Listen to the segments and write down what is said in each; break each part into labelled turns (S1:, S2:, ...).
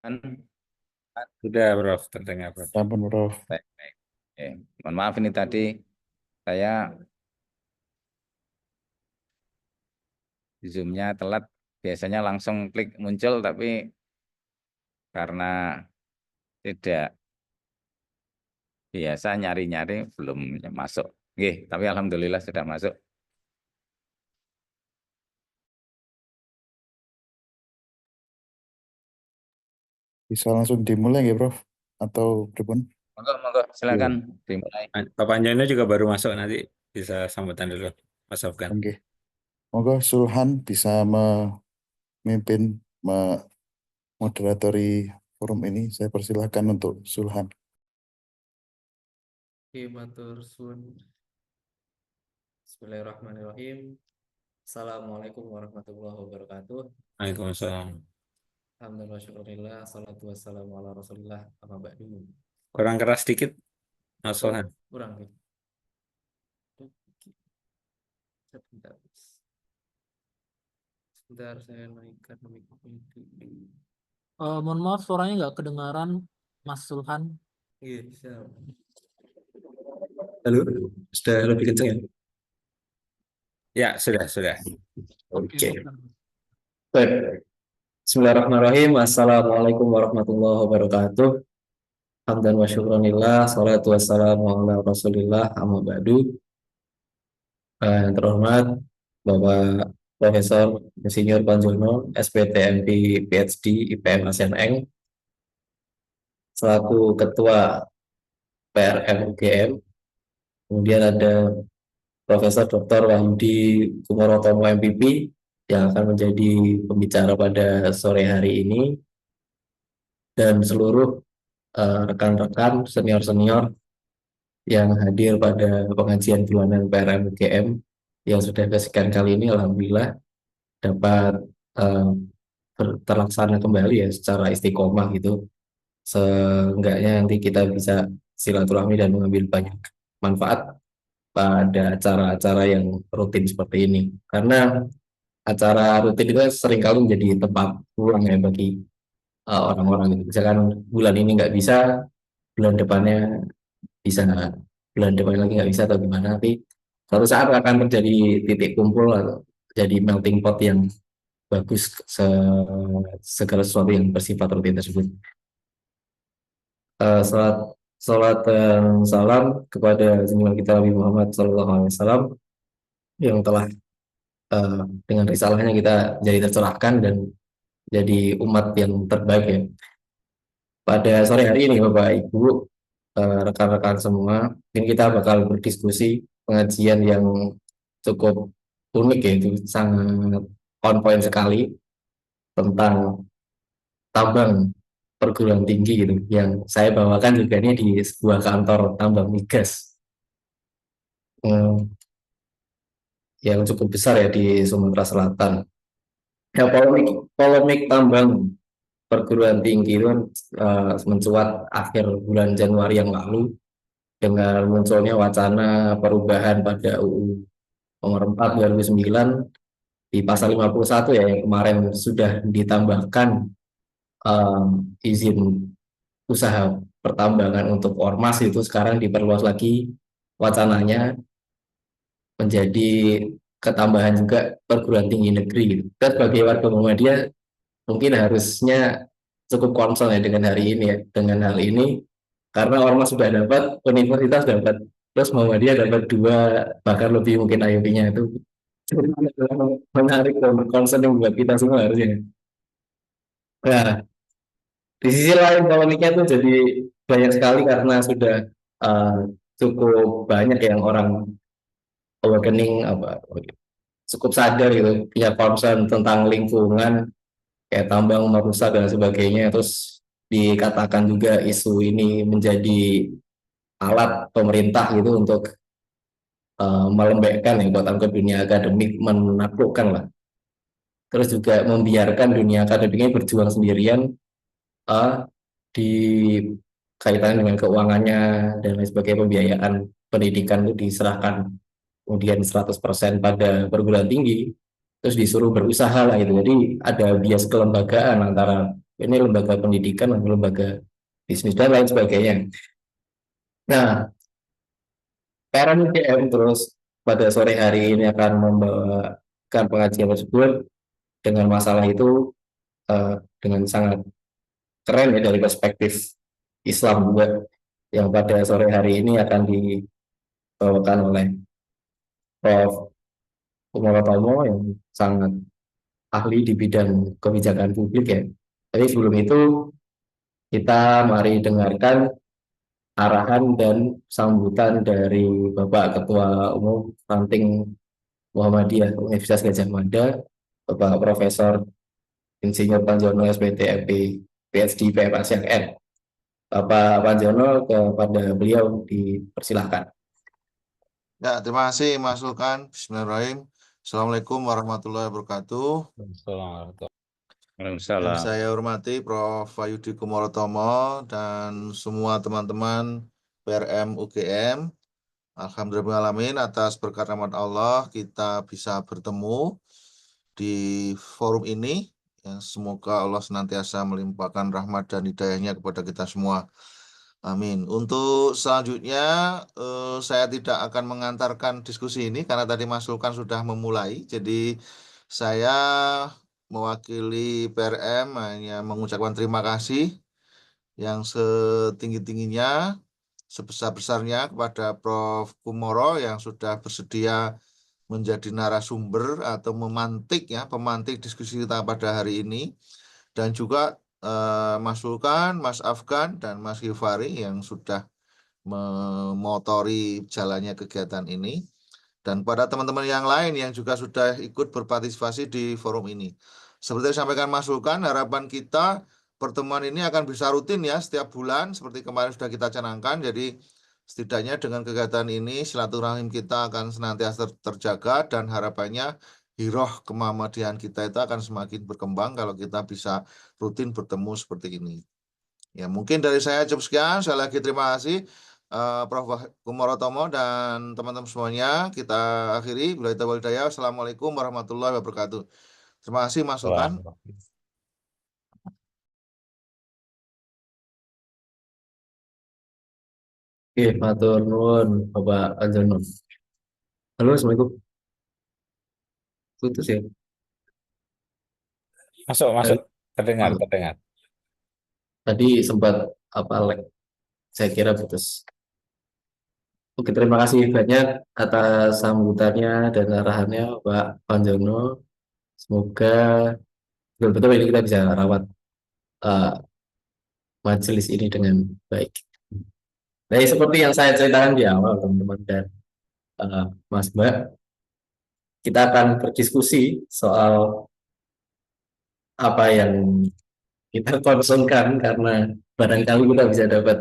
S1: Kan,
S2: Sudah, Prof. Terdengar, Prof.
S3: Ampun, Prof.
S1: baik, baik. Mohon maaf ini tadi saya Zoom-nya telat. Biasanya langsung klik muncul, tapi karena tidak biasa nyari-nyari belum masuk. Oke, tapi alhamdulillah sudah masuk.
S3: Bisa langsung dimulai ya, Prof? Atau pripun?
S1: Monggo, monggo, silakan dimulai.
S2: Pak Anjono juga baru masuk, nanti bisa sambutan dulu, Mas Sofgan.
S3: Oke. Monggo Sulhan bisa memimpin, moderatori forum ini. Saya persilahkan untuk Sulhan.
S4: Oke, matur suwun. Bismillahirrahmanirrahim. Assalamualaikum warahmatullahi wabarakatuh.
S2: Waalaikumsalam.
S4: Alhamdulillah, syukurillah, salatu wassalamu ala rasulillah, amma ba'du.
S2: Kurang keras sedikit, Mas
S4: Oh,
S2: Sofgan.
S4: kurang nih. Sebentar. Sebentar, saya naikkan mikrofonnya dulu.
S5: Mohon maaf suaranya nggak kedengaran Mas Sulhan.
S4: Iya, siap.
S6: Halo, sudah lebih kencang ya?
S2: Ya, sudah.
S5: Oke,
S6: Oke.
S5: bukan.
S6: Baik. Bismillahirrahmanirrahim. Assalamualaikum warahmatullahi wabarakatuh. Hamdan wa syukranillah, salatu wassalamu ala rasulillah, amma ba'du. Yang terhormat Bapak Profesor Insinyur Panjono, SPTMP PhD IPM ASEAN Eng, selaku Ketua PRM UGM. Kemudian ada Profesor Dr. Wahyudi Kumorotomo MPP yang akan menjadi pembicara pada sore hari ini, dan seluruh rekan-rekan senior-senior yang hadir pada pengajian bulanan PRM UGM yang sudah kesekian kali ini, alhamdulillah dapat terlaksana kembali ya secara istiqomah gitu. Seenggaknya nanti kita bisa silaturahmi dan mengambil banyak manfaat pada acara-acara yang rutin seperti ini, karena acara rutin itu seringkali menjadi tempat pulang ya bagi orang-orang gitu. Misalkan bulan ini nggak bisa, bulan depannya bisa, bulan depannya lagi nggak bisa atau gimana, tapi suatu saat akan terjadi titik kumpul atau jadi melting pot yang bagus segala sesuatu yang bersifat rutin tersebut. Salat dan salam kepada junjungan kita Nabi Muhammad SAW yang telah dengan risalahnya kita jadi tercerahkan dan jadi umat yang terbaik ya. Pada sore hari ini Bapak Ibu, rekan-rekan semua, ini kita bakal berdiskusi pengajian yang cukup unik ya, itu sangat on point sekali tentang tambang perguruan tinggi gitu, yang saya bawakan juga ini di sebuah kantor tambang migas yang cukup besar ya di Sumatera Selatan. Ya, polemik tambang perguruan tinggi itu kan mencuat akhir bulan Januari yang lalu dengan munculnya wacana perubahan pada UU nomor 4 2009 di pasal 51 ya, yang kemarin sudah ditambahkan izin usaha pertambangan untuk ormas, itu sekarang diperluas lagi wacananya menjadi ketambahan juga perguruan tinggi negeri gitu. Dan sebagai warga Muhammadiyah mungkin harusnya cukup concern ya dengan hari ini ya, dengan hal ini, karena ormas sudah dapat, universitas dapat, terus Muhammadiyah dapat dua, bahkan lebih mungkin IUP-nya itu menarik dan concern yang buat kita semua harusnya. Nah, di sisi lain polemiknya tuh jadi banyak sekali karena sudah uh, cukup banyak yang orang awakening apa cukup sadar gitu, punya concern tentang lingkungan kayak tambang merusak dan sebagainya. Terus dikatakan juga isu ini menjadi alat pemerintah gitu untuk melembekkan ya buat ke dunia akademik, menaklukkan lah. Terus juga membiarkan dunia akademiknya berjuang sendirian di kaitan dengan keuangannya dan lain sebagainya. Pembiayaan pendidikan itu diserahkan kemudian 100% pada perguruan tinggi, terus disuruh berusaha lah gitu. Jadi ada bias kelembagaan antara ini lembaga pendidikan atau lembaga bisnis dan lain sebagainya. Nah, PRM UGM terus pada sore hari ini akan membawakan pengajian tersebut dengan masalah itu dengan sangat keren ya dari perspektif Islam juga, yang pada sore hari ini akan dibawakan oleh Prof. Kumorotomo yang sangat ahli di bidang kebijakan publik ya. Tapi sebelum itu kita mari dengarkan arahan dan sambutan dari Bapak Ketua Umum Ranting Muhammadiyah Universitas Gadjah Mada, Bapak Profesor Insinyur Panjono SPT MP PhD PMA SyakN. Bapak Panjono, kepada beliau dipersilahkan.
S7: Ya, terima kasih Mas Sulkan. Bismillahirrahmanirrahim. Assalamualaikum warahmatullahi wabarakatuh. Yang
S1: Waalaikumsalam.
S7: saya hormati Prof. Wahyudi Kumorotomo dan semua teman-teman PRM UGM. Alhamdulillahirrahmanirrahim, atas berkat rahmat Allah kita bisa bertemu di forum ini. Yang semoga Allah senantiasa melimpahkan rahmat dan hidayahnya kepada kita semua. Amin. Untuk selanjutnya saya tidak akan mengantarkan diskusi ini karena tadi Mas Sulkan sudah memulai. Jadi saya mewakili PRM hanya mengucapkan terima kasih yang setinggi-tingginya, sebesar-besarnya kepada Prof. Kumoro yang sudah bersedia menjadi narasumber atau pemantik diskusi kita pada hari ini, dan juga Mas Sulkan, Mas Afgan, dan Mas Gifari yang sudah memotori jalannya kegiatan ini, dan pada teman-teman yang lain yang juga sudah ikut berpartisipasi di forum ini. Seperti yang disampaikan Mas Sulkan, harapan kita pertemuan ini akan bisa rutin ya setiap bulan seperti kemarin sudah kita canangkan. Jadi setidaknya dengan kegiatan ini silaturahim kita akan senantiasa terjaga, dan harapannya hiroh kemuhammadiyahan kita itu akan semakin berkembang kalau kita bisa rutin bertemu seperti ini. Ya, mungkin dari saya cukup sekian. Sekali lagi terima kasih Prof. Kumorotomo dan teman-teman semuanya. Kita akhiri. Billahi taufiq wal hidayah. Assalamualaikum warahmatullahi wabarakatuh. Terima kasih Mas Sulkan.
S6: Oke, matur nuwun Bapak Anjono. Halo, Assalamualaikum. Putus ya.
S2: Masuk. Terdengar.
S6: Tadi sempat lag. Saya kira putus. Oke, terima kasih banyak atas sambutannya dan arahannya Pak Panjono. Semoga betul-betul ini kita bisa rawat majelis ini dengan baik. Nah, seperti yang saya ceritakan di awal, teman-teman dan Mas Mbak, kita akan berdiskusi soal apa yang kita konsumkan, karena barangkali kita bisa dapat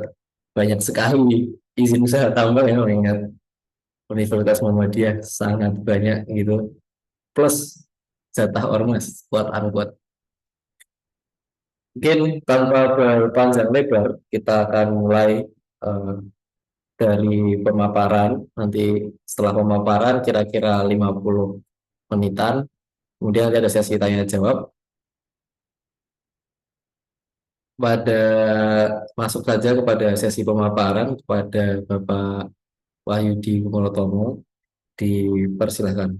S6: banyak sekali izin usaha tambang ya, mengingat Universitas Muhammadiyah sangat banyak gitu, plus jatah ormas kuat angkut. Mungkin tanpa berpanjang lebar, kita akan mulai dari pemaparan. Nanti setelah pemaparan kira-kira 50 menitan, kemudian ada sesi tanya jawab. Masuk saja kepada sesi pemaparan kepada Bapak Wahyudi Kumorotomo, dipersilahkan.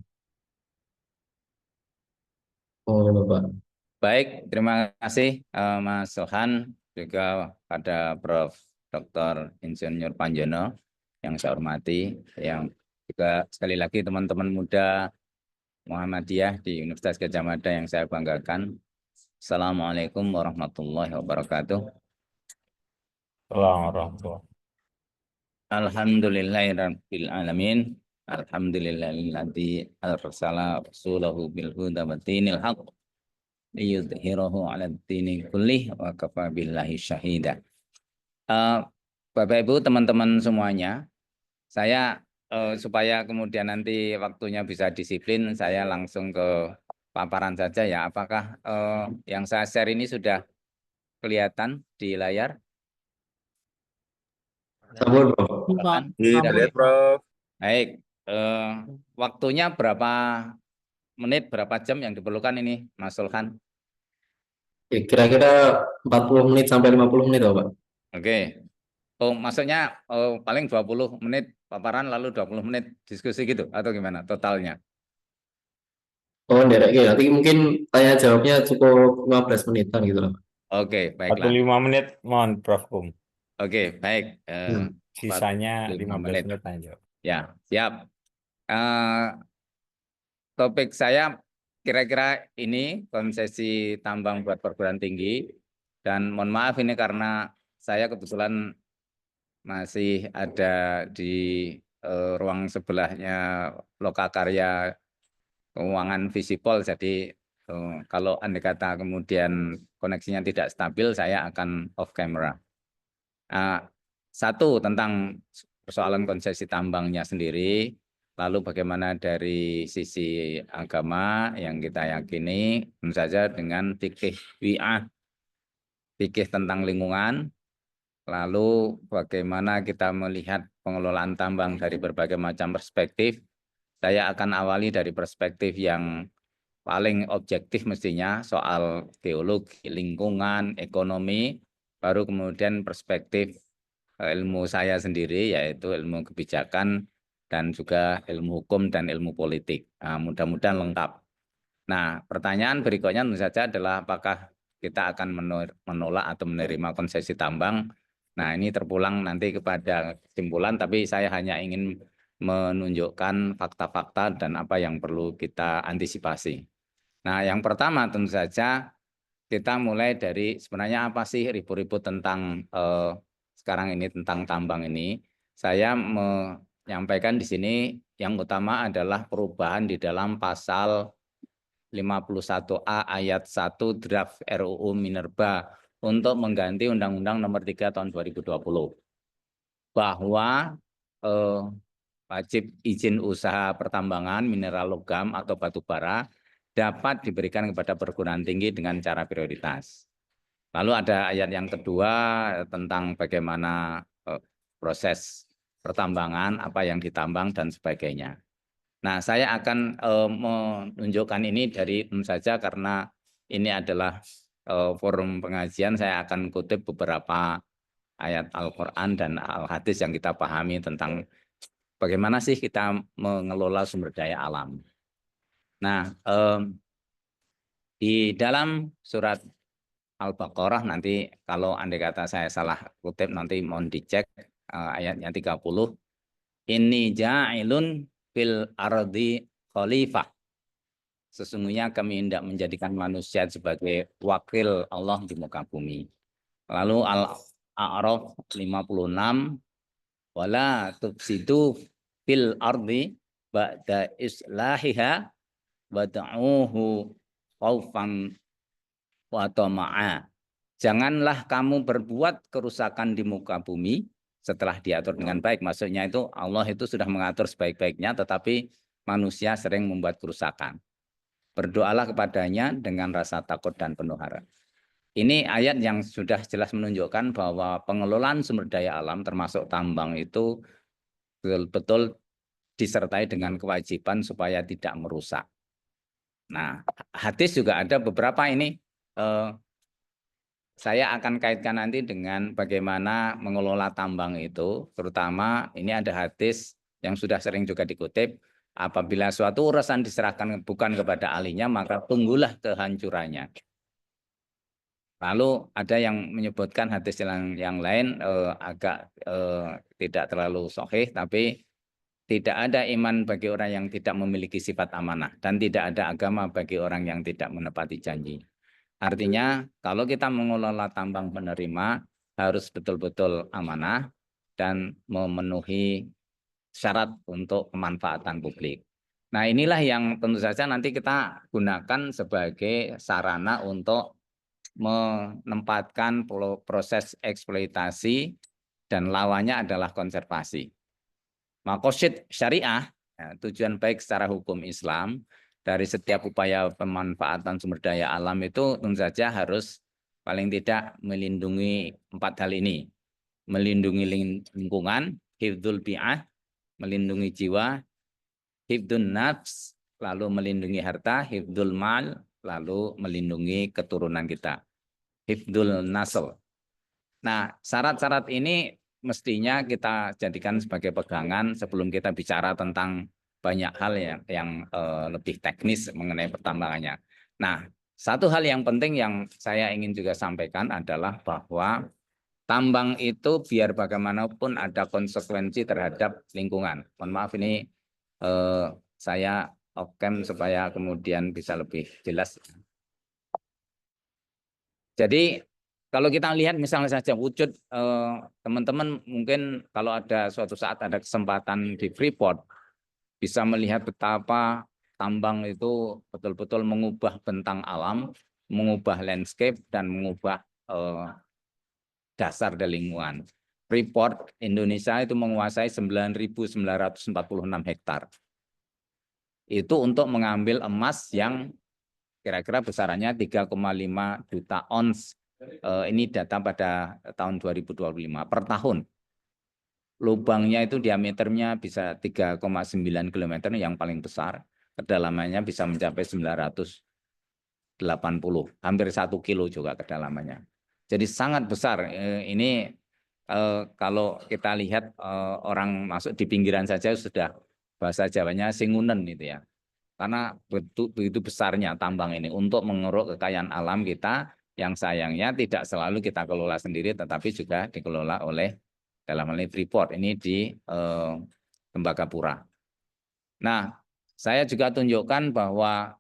S6: Oh, Bapak.
S1: Baik, terima kasih Mas Sulkan, juga pada Prof. Dr. Insinyur Panjono yang saya hormati, yang juga sekali lagi teman-teman muda Muhammadiyah di Universitas Gadjah Mada yang saya banggakan. Assalamualaikum warahmatullahi wabarakatuh. Alhamdulillahirabbil alamin. Alhamdulillahilladzi arsala rasulahu bil huda wa dinil haqq liyudhhirahu 'ala ad-dini kullih wa kafa billahi syahida. Bapak Ibu, teman-teman semuanya, saya supaya kemudian nanti waktunya bisa disiplin, saya langsung ke paparan saja ya. Apakah yang saya share ini sudah kelihatan di layar?
S2: Sabun, Bro.
S5: Pak.
S2: Lihat, Prof.
S1: Baik, waktunya berapa menit, berapa jam yang diperlukan ini, Mas Sulkan?
S6: Ya, kira-kira 40 menit sampai 50 menit, Pak.
S1: Oke. Oh, maksudnya paling 20 menit paparan lalu 20 menit diskusi gitu atau gimana totalnya?
S6: Oh, nanti mungkin tanya jawabnya cukup 15 menitan gitu loh.
S1: Oke, baiklah.
S2: 45 menit mohon Prof.
S1: Oke, baik.
S2: Sisanya
S1: 45
S2: 15
S1: menit.
S2: menit tanya jawab.
S1: Ya, siap. Topik saya kira-kira ini konsesi tambang buat perguruan tinggi. Dan mohon maaf ini karena saya kebetulan masih ada di ruang sebelahnya Lokakarya Keuangan Visipol. Jadi kalau andai kata kemudian koneksinya tidak stabil, saya akan off camera. Satu tentang persoalan konsesi tambangnya sendiri, lalu bagaimana dari sisi agama yang kita yakini, tentu saja dengan fikih wi'ah, fikih tentang lingkungan, lalu bagaimana kita melihat pengelolaan tambang dari berbagai macam perspektif. Saya akan awali dari perspektif yang paling objektif mestinya, soal geologi, lingkungan, ekonomi, baru kemudian perspektif ilmu saya sendiri, yaitu ilmu kebijakan dan juga ilmu hukum dan ilmu politik. Mudah-mudahan lengkap. Nah, pertanyaan berikutnya tentu saja adalah apakah kita akan menolak atau menerima konsesi tambang. Nah, ini terpulang nanti kepada kesimpulan, tapi saya hanya ingin menunjukkan fakta-fakta dan apa yang perlu kita antisipasi. Nah, yang pertama tentu saja kita mulai dari sebenarnya apa sih ribut-ribut tentang sekarang ini tentang tambang ini. Saya menyampaikan di sini yang utama adalah perubahan di dalam pasal 51A ayat 1 draft RUU Minerba untuk mengganti Undang-Undang Nomor 3 Tahun 2020 bahwa wajib izin usaha pertambangan mineral logam atau batu bara dapat diberikan kepada perguruan tinggi dengan cara prioritas. Lalu ada ayat yang kedua tentang bagaimana proses pertambangan, apa yang ditambang dan sebagainya. Nah, saya akan menunjukkan ini dari tentu saja karena ini adalah forum pengajian, saya akan kutip beberapa ayat Al-Quran dan Al-Hadis yang kita pahami tentang bagaimana sih kita mengelola sumber daya alam. Nah, di dalam surat Al-Baqarah nanti kalau andai kata saya salah kutip nanti mohon dicek ayatnya 30. Inni ja'ilun fil ardi khalifah. Sesungguhnya kami hendak menjadikan manusia sebagai wakil Allah di muka bumi. Lalu Al-A'raf 56, wala tufsidu fil ardi ba'da islahiha wada'uhu khaufan wa tama'a. Janganlah kamu berbuat kerusakan di muka bumi setelah diatur dengan baik. Maksudnya itu Allah itu sudah mengatur sebaik-baiknya, tetapi manusia sering membuat kerusakan. Berdoalah kepadanya dengan rasa takut dan penuh harap. Ini ayat yang sudah jelas menunjukkan bahwa pengelolaan sumber daya alam termasuk tambang itu betul-betul disertai dengan kewajiban supaya tidak merusak. Nah, hadis juga ada beberapa ini. Saya akan kaitkan nanti dengan bagaimana mengelola tambang itu, terutama ini ada hadis yang sudah sering juga dikutip, apabila suatu urusan diserahkan bukan kepada ahlinya, maka tunggulah kehancurannya. Lalu ada yang menyebutkan hadis yang lain agak tidak terlalu sahih, tapi tidak ada iman bagi orang yang tidak memiliki sifat amanah, dan tidak ada agama bagi orang yang tidak menepati janji. Artinya kalau kita mengelola tambang penerima harus betul-betul amanah dan memenuhi syarat untuk kemanfaatan publik. Nah, inilah yang tentu saja nanti kita gunakan sebagai sarana untuk menempatkan proses eksploitasi dan lawannya adalah konservasi. Maqasid syariah, tujuan baik secara hukum Islam, dari setiap upaya pemanfaatan sumber daya alam itu tentu saja harus paling tidak melindungi 4 hal ini. Melindungi lingkungan, hifdzul bi'ah, melindungi jiwa, hifdzun nafs, lalu melindungi harta, hifdzul mal, lalu melindungi keturunan kita. hifdzul nasl. Nah, syarat-syarat ini mestinya kita jadikan sebagai pegangan sebelum kita bicara tentang banyak hal yang lebih teknis mengenai pertambangannya. Nah, satu hal yang penting yang saya ingin juga sampaikan adalah bahwa tambang itu biar bagaimanapun ada konsekuensi terhadap lingkungan. Mohon maaf ini saya off-cam supaya kemudian bisa lebih jelas. Jadi kalau kita lihat misalnya saja wujud teman-teman mungkin kalau ada suatu saat ada kesempatan di Freeport bisa melihat betapa tambang itu betul-betul mengubah bentang alam, mengubah landscape dan mengubah dasar dari lingkungan. Freeport Indonesia itu menguasai 9.946 hektar. Itu untuk mengambil emas yang kira-kira besarannya 3,5 juta ons. Ini data pada tahun 2025 per tahun. Lubangnya itu diameternya bisa 3,9 km yang paling besar. Kedalamannya bisa mencapai 980, hampir 1 kilo juga kedalamannya. Jadi sangat besar. Ini kalau kita lihat orang masuk di pinggiran saja sudah bahasa Jawanya singunen itu ya. Karena begitu besarnya tambang ini untuk mengeruk kekayaan alam kita yang sayangnya tidak selalu kita kelola sendiri tetapi juga dikelola oleh dalam hal ini Freeport ini di Tembagapura. Nah, saya juga tunjukkan bahwa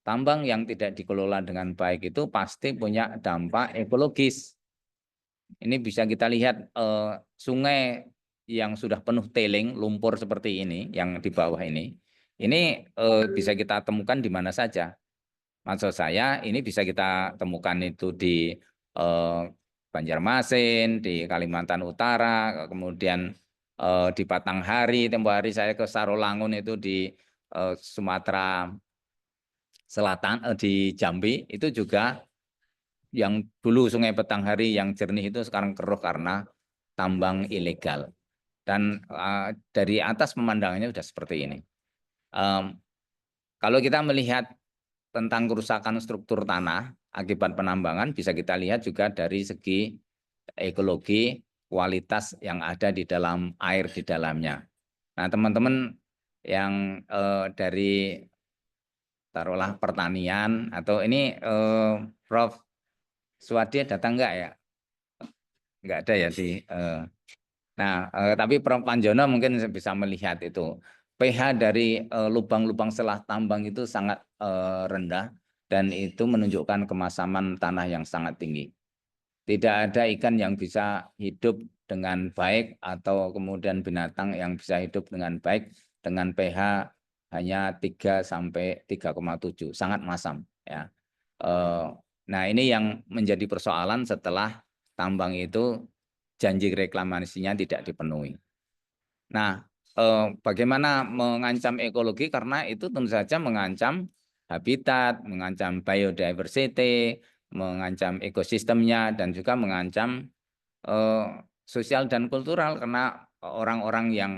S1: tambang yang tidak dikelola dengan baik itu pasti punya dampak ekologis. Ini bisa kita lihat sungai yang sudah penuh tailing, lumpur seperti ini yang di bawah ini bisa kita temukan di mana saja. Maksud saya ini bisa kita temukan itu di Banjarmasin, di Kalimantan Utara, kemudian di Batanghari, tempo hari saya ke Sarolangun itu di Sumatera Selatan, di Jambi, itu juga yang dulu Sungai Batanghari yang jernih itu sekarang keruh karena tambang ilegal. Dan dari atas pemandangannya sudah seperti ini. Kalau kita melihat tentang kerusakan struktur tanah akibat penambangan bisa kita lihat juga dari segi ekologi kualitas yang ada di dalam air di dalamnya. Nah teman-teman yang dari taruhlah pertanian atau ini Prof. Suwadi datang enggak ya? Enggak ada ya di tapi Prof. Panjono mungkin bisa melihat itu. pH dari lubang-lubang selah tambang itu sangat rendah dan itu menunjukkan kemasaman tanah yang sangat tinggi. Tidak ada ikan yang bisa hidup dengan baik atau kemudian binatang yang bisa hidup dengan baik dengan pH hanya 3 sampai 3,7, sangat masam ya. Nah, ini yang menjadi persoalan setelah tambang itu janji reklamasinya tidak dipenuhi. Nah, bagaimana mengancam ekologi karena itu tentu saja mengancam habitat, mengancam biodiversity, mengancam ekosistemnya dan juga mengancam sosial dan kultural karena orang-orang yang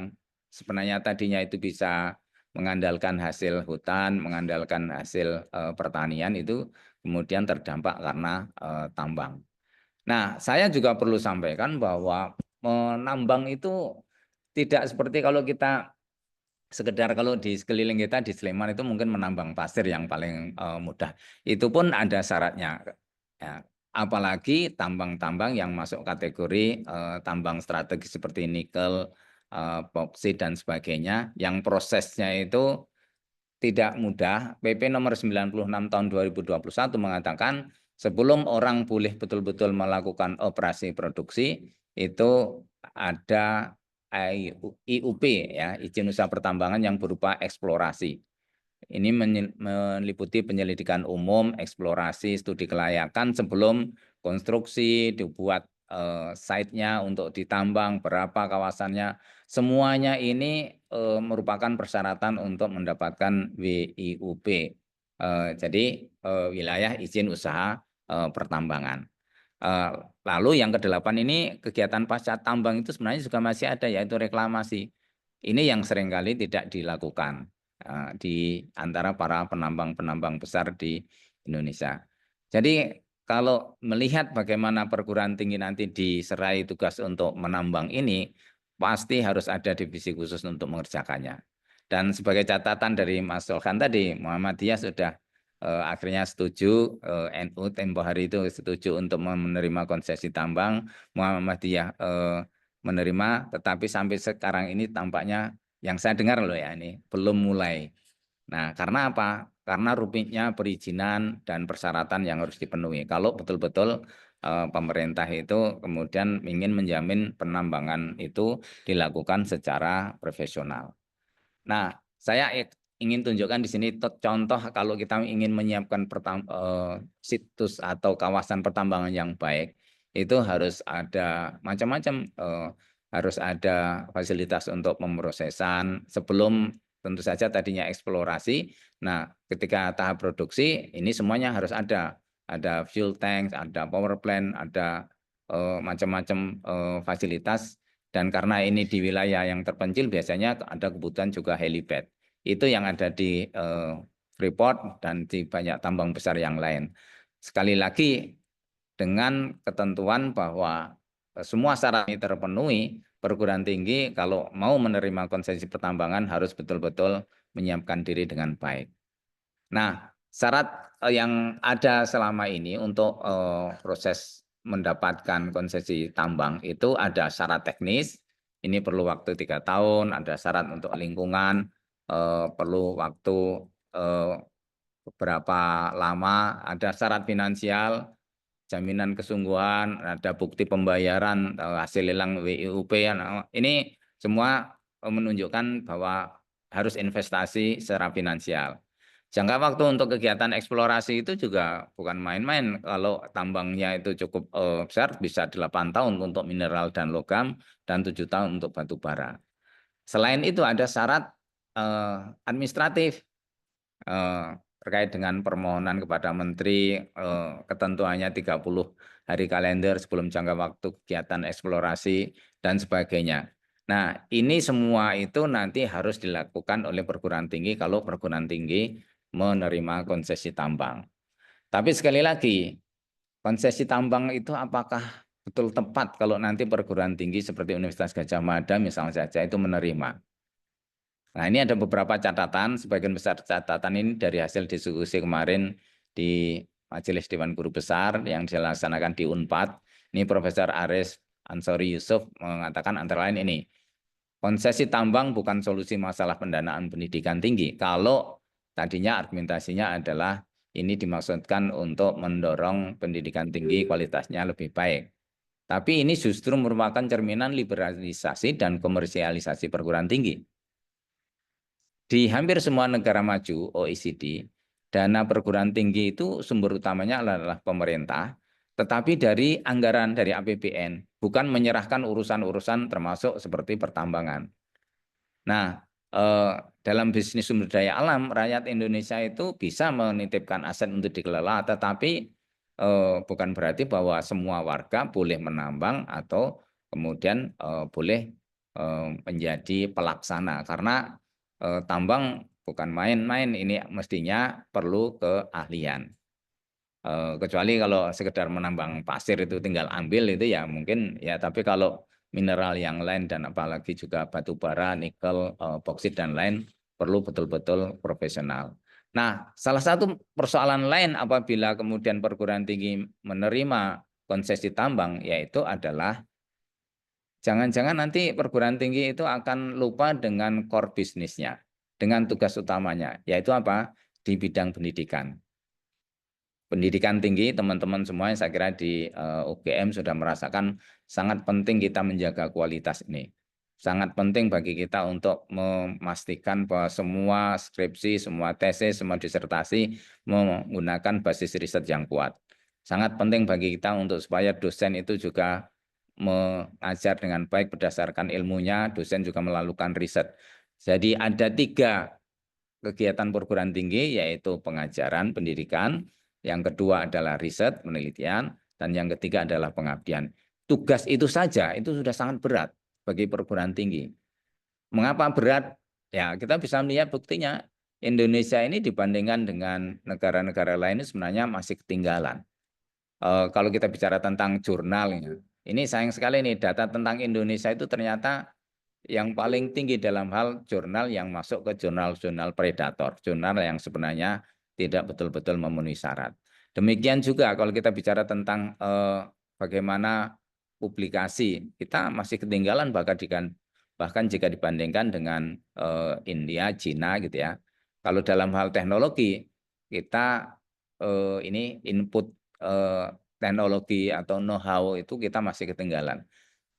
S1: sebenarnya tadinya itu bisa mengandalkan hasil hutan, mengandalkan hasil pertanian itu kemudian terdampak karena tambang. Nah, saya juga perlu sampaikan bahwa menambang itu tidak seperti kalau kita sekedar kalau di sekeliling kita di Sleman itu mungkin menambang pasir yang paling mudah. Itu pun ada syaratnya. Ya, apalagi tambang-tambang yang masuk kategori tambang strategis seperti nikel, boksit dan sebagainya yang prosesnya itu tidak mudah. PP nomor 96 tahun 2021 mengatakan sebelum orang boleh betul-betul melakukan operasi produksi itu ada IUP ya, izin usaha pertambangan yang berupa eksplorasi. Ini meliputi penyelidikan umum, eksplorasi, studi kelayakan sebelum konstruksi, dibuat site-nya untuk ditambang, berapa kawasannya. Semuanya ini merupakan persyaratan untuk mendapatkan WIUP. Jadi wilayah izin usaha pertambangan. Lalu yang ke-8 ini kegiatan pasca tambang itu sebenarnya juga masih ada yaitu reklamasi. Ini yang seringkali tidak dilakukan di antara para penambang-penambang besar di Indonesia. Jadi kalau melihat bagaimana perguruan tinggi nanti diserai tugas untuk menambang ini, pasti harus ada divisi khusus untuk mengerjakannya. Dan sebagai catatan dari Mas Solkan tadi, Muhammadiyah sudah akhirnya setuju, NU tempo hari itu setuju untuk menerima konsesi tambang, Muhammadiyah menerima, tetapi sampai sekarang ini tampaknya yang saya dengar loh ya ini belum mulai. Nah, karena apa? Karena rumitnya perizinan dan persyaratan yang harus dipenuhi. Kalau betul-betul pemerintah itu kemudian ingin menjamin penambangan itu dilakukan secara profesional. Nah, saya ingin tunjukkan di sini contoh kalau kita ingin menyiapkan situs atau kawasan pertambangan yang baik, itu harus ada macam-macam, harus ada fasilitas untuk pemrosesan sebelum tentu saja tadinya eksplorasi. Nah, ketika tahap produksi ini semuanya harus ada fuel tank, ada power plant, ada macam-macam fasilitas. Dan karena ini di wilayah yang terpencil biasanya ada kebutuhan juga helipad. Itu yang ada di Freeport dan di banyak tambang besar yang lain. Sekali lagi dengan ketentuan bahwa semua syarat ini terpenuhi, perguruan tinggi kalau mau menerima konsesi pertambangan harus betul-betul menyiapkan diri dengan baik. Nah, syarat yang ada selama ini untuk proses mendapatkan konsesi tambang itu ada syarat teknis, ini perlu waktu 3 tahun, ada syarat untuk lingkungan, perlu waktu berapa lama, ada syarat finansial, jaminan kesungguhan, ada bukti pembayaran hasil lelang WIUP. Ini semua menunjukkan bahwa harus investasi secara finansial. Jangka waktu untuk kegiatan eksplorasi itu juga bukan main-main. Kalau tambangnya itu cukup besar, bisa 8 tahun untuk mineral dan logam, dan 7 tahun untuk batu bara. Selain itu ada syarat administratif terkait dengan permohonan kepada Menteri, ketentuannya 30 hari kalender sebelum jangka waktu kegiatan eksplorasi, dan sebagainya. Nah, ini semua itu nanti harus dilakukan oleh perguruan tinggi kalau perguruan tinggi menerima konsesi tambang. Tapi sekali lagi, konsesi tambang itu apakah betul tepat kalau nanti perguruan tinggi seperti Universitas Gadjah Mada misalnya saja itu menerima? Nah, ini ada beberapa catatan, sebagian besar catatan ini dari hasil diskusi kemarin di Majelis Dewan Guru Besar yang dilaksanakan di UNPAD. Ini Profesor Aris Ansori Yusuf mengatakan antara lain ini, konsesi tambang bukan solusi masalah pendanaan pendidikan tinggi. Kalau tadinya argumentasinya adalah ini dimaksudkan untuk mendorong pendidikan tinggi kualitasnya lebih baik. Tapi ini justru merupakan cerminan liberalisasi dan komersialisasi perguruan tinggi. Di hampir semua negara maju OECD, dana perguruan tinggi itu sumber utamanya adalah pemerintah, tetapi dari anggaran dari APBN, bukan menyerahkan urusan-urusan termasuk seperti pertambangan. Nah, dalam bisnis sumber daya alam, rakyat Indonesia itu bisa menitipkan aset untuk dikelola, tetapi bukan berarti bahwa semua warga boleh menambang atau kemudian boleh menjadi pelaksana, karena tambang bukan main-main, ini mestinya perlu keahlian. Kecuali kalau sekedar menambang pasir itu tinggal ambil itu ya mungkin ya, tapi kalau mineral yang lain dan apalagi juga batu bara, nikel, boksit dan lain perlu betul-betul profesional. Nah, salah satu persoalan lain apabila kemudian perguruan tinggi menerima konsesi tambang yaitu adalah jangan-jangan nanti perguruan tinggi itu akan lupa dengan core bisnisnya, dengan tugas utamanya, yaitu apa? Di bidang pendidikan. Pendidikan tinggi, teman-teman semua yang saya kira di UGM sudah merasakan sangat penting kita menjaga kualitas ini. Sangat penting bagi kita untuk memastikan bahwa semua skripsi, semua tesis, semua disertasi menggunakan basis riset yang kuat. Sangat penting bagi kita untuk supaya dosen itu juga mengajar dengan baik berdasarkan ilmunya, dosen juga melakukan riset. Jadi ada 3 kegiatan perguruan tinggi, yaitu pengajaran, pendidikan, yang kedua adalah riset, penelitian, dan yang ketiga adalah pengabdian. Tugas itu saja itu sudah sangat berat bagi perguruan tinggi. Mengapa berat? Ya, kita bisa melihat buktinya. Indonesia ini dibandingkan dengan negara-negara lain sebenarnya masih ketinggalan. Kalau kita bicara tentang jurnal, ini sayang sekali nih data tentang Indonesia itu ternyata yang paling tinggi dalam hal jurnal yang masuk ke jurnal-jurnal predator, jurnal yang sebenarnya tidak betul-betul memenuhi syarat. Demikian juga kalau kita bicara tentang bagaimana publikasi, kita masih ketinggalan bahkan jika dibandingkan dengan India, Cina gitu ya. Kalau dalam hal teknologi, kita ini input teknologi atau know-how itu kita masih ketinggalan.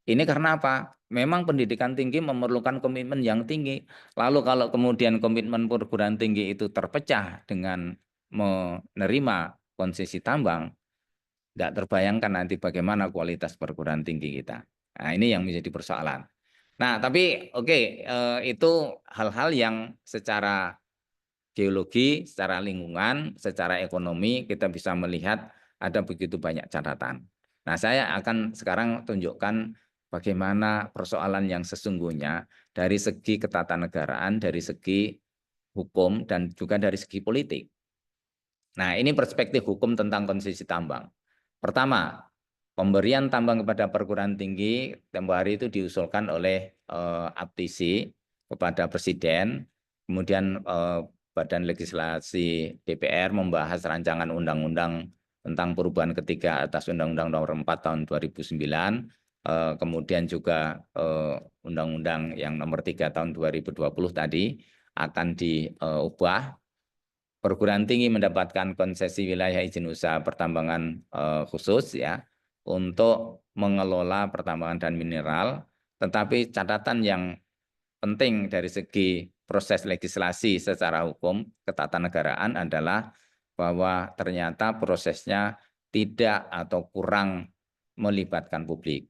S1: Ini karena apa? Memang pendidikan tinggi memerlukan komitmen yang tinggi. Lalu kalau kemudian komitmen perguruan tinggi itu terpecah dengan menerima konsesi tambang, tidak terbayangkan nanti bagaimana kualitas perguruan tinggi kita. Nah, ini yang menjadi persoalan. Nah, tapi oke, itu hal-hal yang secara geologi, secara lingkungan, secara ekonomi kita bisa melihat ada begitu banyak catatan. Nah, saya akan sekarang tunjukkan bagaimana persoalan yang sesungguhnya dari segi ketatanegaraan, dari segi hukum, dan juga dari segi politik. Nah, ini perspektif hukum tentang konsesi tambang. Pertama, pemberian tambang kepada perguruan tinggi tempoh hari itu diusulkan oleh APTISI kepada Presiden, kemudian Badan Legislasi DPR membahas rancangan undang-undang tentang perubahan ketiga atas Undang-Undang Nomor 4 Tahun 2009, kemudian juga Undang-Undang yang Nomor 3 Tahun 2020 tadi akan diubah. Perguruan tinggi mendapatkan konsesi wilayah izin usaha pertambangan khusus ya untuk mengelola pertambangan dan mineral, tetapi catatan yang penting dari segi proses legislasi secara hukum ketatanegaraan adalah bahwa ternyata prosesnya tidak atau kurang melibatkan publik.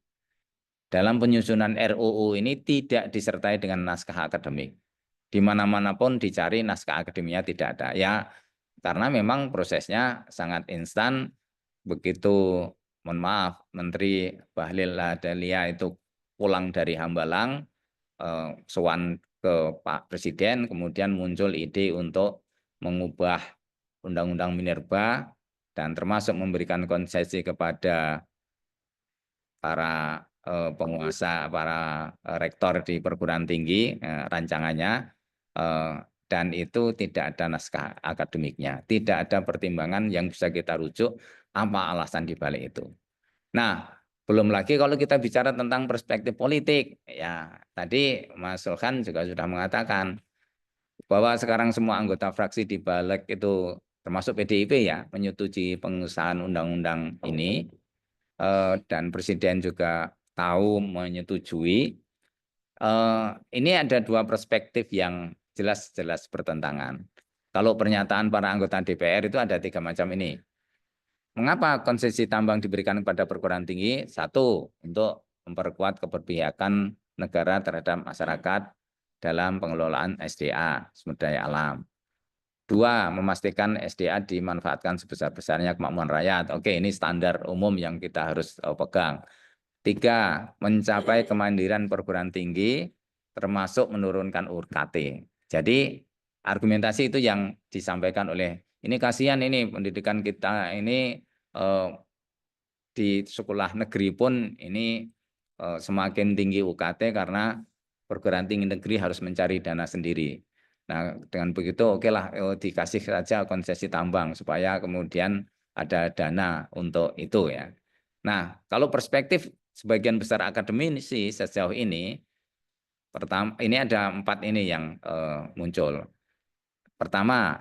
S1: Dalam penyusunan RUU ini tidak disertai dengan naskah akademik. Di mana-mana pun dicari naskah akademiknya tidak ada. Ya, karena memang prosesnya sangat instan. Begitu, mohon maaf, Menteri Bahlil Lahadalia itu pulang dari Hambalang, sowan ke Pak Presiden, kemudian muncul ide untuk mengubah Undang-Undang Minerba dan termasuk memberikan konsesi kepada para penguasa, para rektor di perguruan tinggi rancangannya, dan itu tidak ada naskah akademiknya, tidak ada pertimbangan yang bisa kita rujuk apa alasan di balik itu. Nah, belum lagi kalau kita bicara tentang perspektif politik, ya tadi Mas Sulhan juga sudah mengatakan bahwa sekarang semua anggota fraksi di Balik itu termasuk PDIP ya menyetujui pengesahan undang-undang ini, dan Presiden juga tahu menyetujui. Ini ada dua perspektif yang jelas-jelas bertentangan. Kalau pernyataan para anggota DPR itu ada 3 macam ini. Mengapa konsesi tambang diberikan kepada perguruan tinggi? 1, untuk memperkuat keberpihakan negara terhadap masyarakat dalam pengelolaan SDA, sumber daya alam. 2, memastikan SDA dimanfaatkan sebesar-besarnya kemakmuran rakyat. Oke, ini standar umum yang kita harus pegang. 3, mencapai kemandirian perguruan tinggi termasuk menurunkan UKT. Jadi argumentasi itu yang disampaikan oleh ini kasihan ini pendidikan kita ini di sekolah negeri pun ini semakin tinggi UKT karena perguruan tinggi negeri harus mencari dana sendiri. Nah, dengan begitu oke lah dikasih saja konsesi tambang supaya kemudian ada dana untuk itu ya. Nah, kalau perspektif sebagian besar akademisi sejauh ini, pertama ini ada 4 ini yang muncul. Pertama,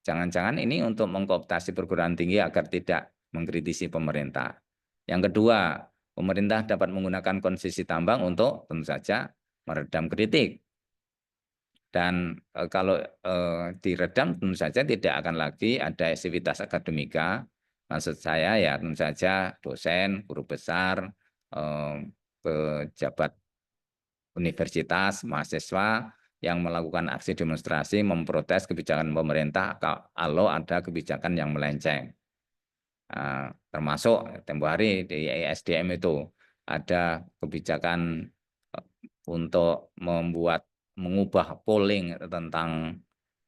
S1: jangan-jangan ini untuk mengkooptasi perguruan tinggi agar tidak mengkritisi pemerintah. Yang kedua, pemerintah dapat menggunakan konsesi tambang untuk tentu saja meredam kritik. Dan kalau diredam tentu saja tidak akan lagi ada aktivitas akademika. Maksud saya ya tentu saja dosen, guru besar, pejabat universitas, mahasiswa yang melakukan aksi demonstrasi memprotes kebijakan pemerintah kalau ada kebijakan yang melenceng. Termasuk tempoh hari di ESDM itu ada kebijakan untuk mengubah polling tentang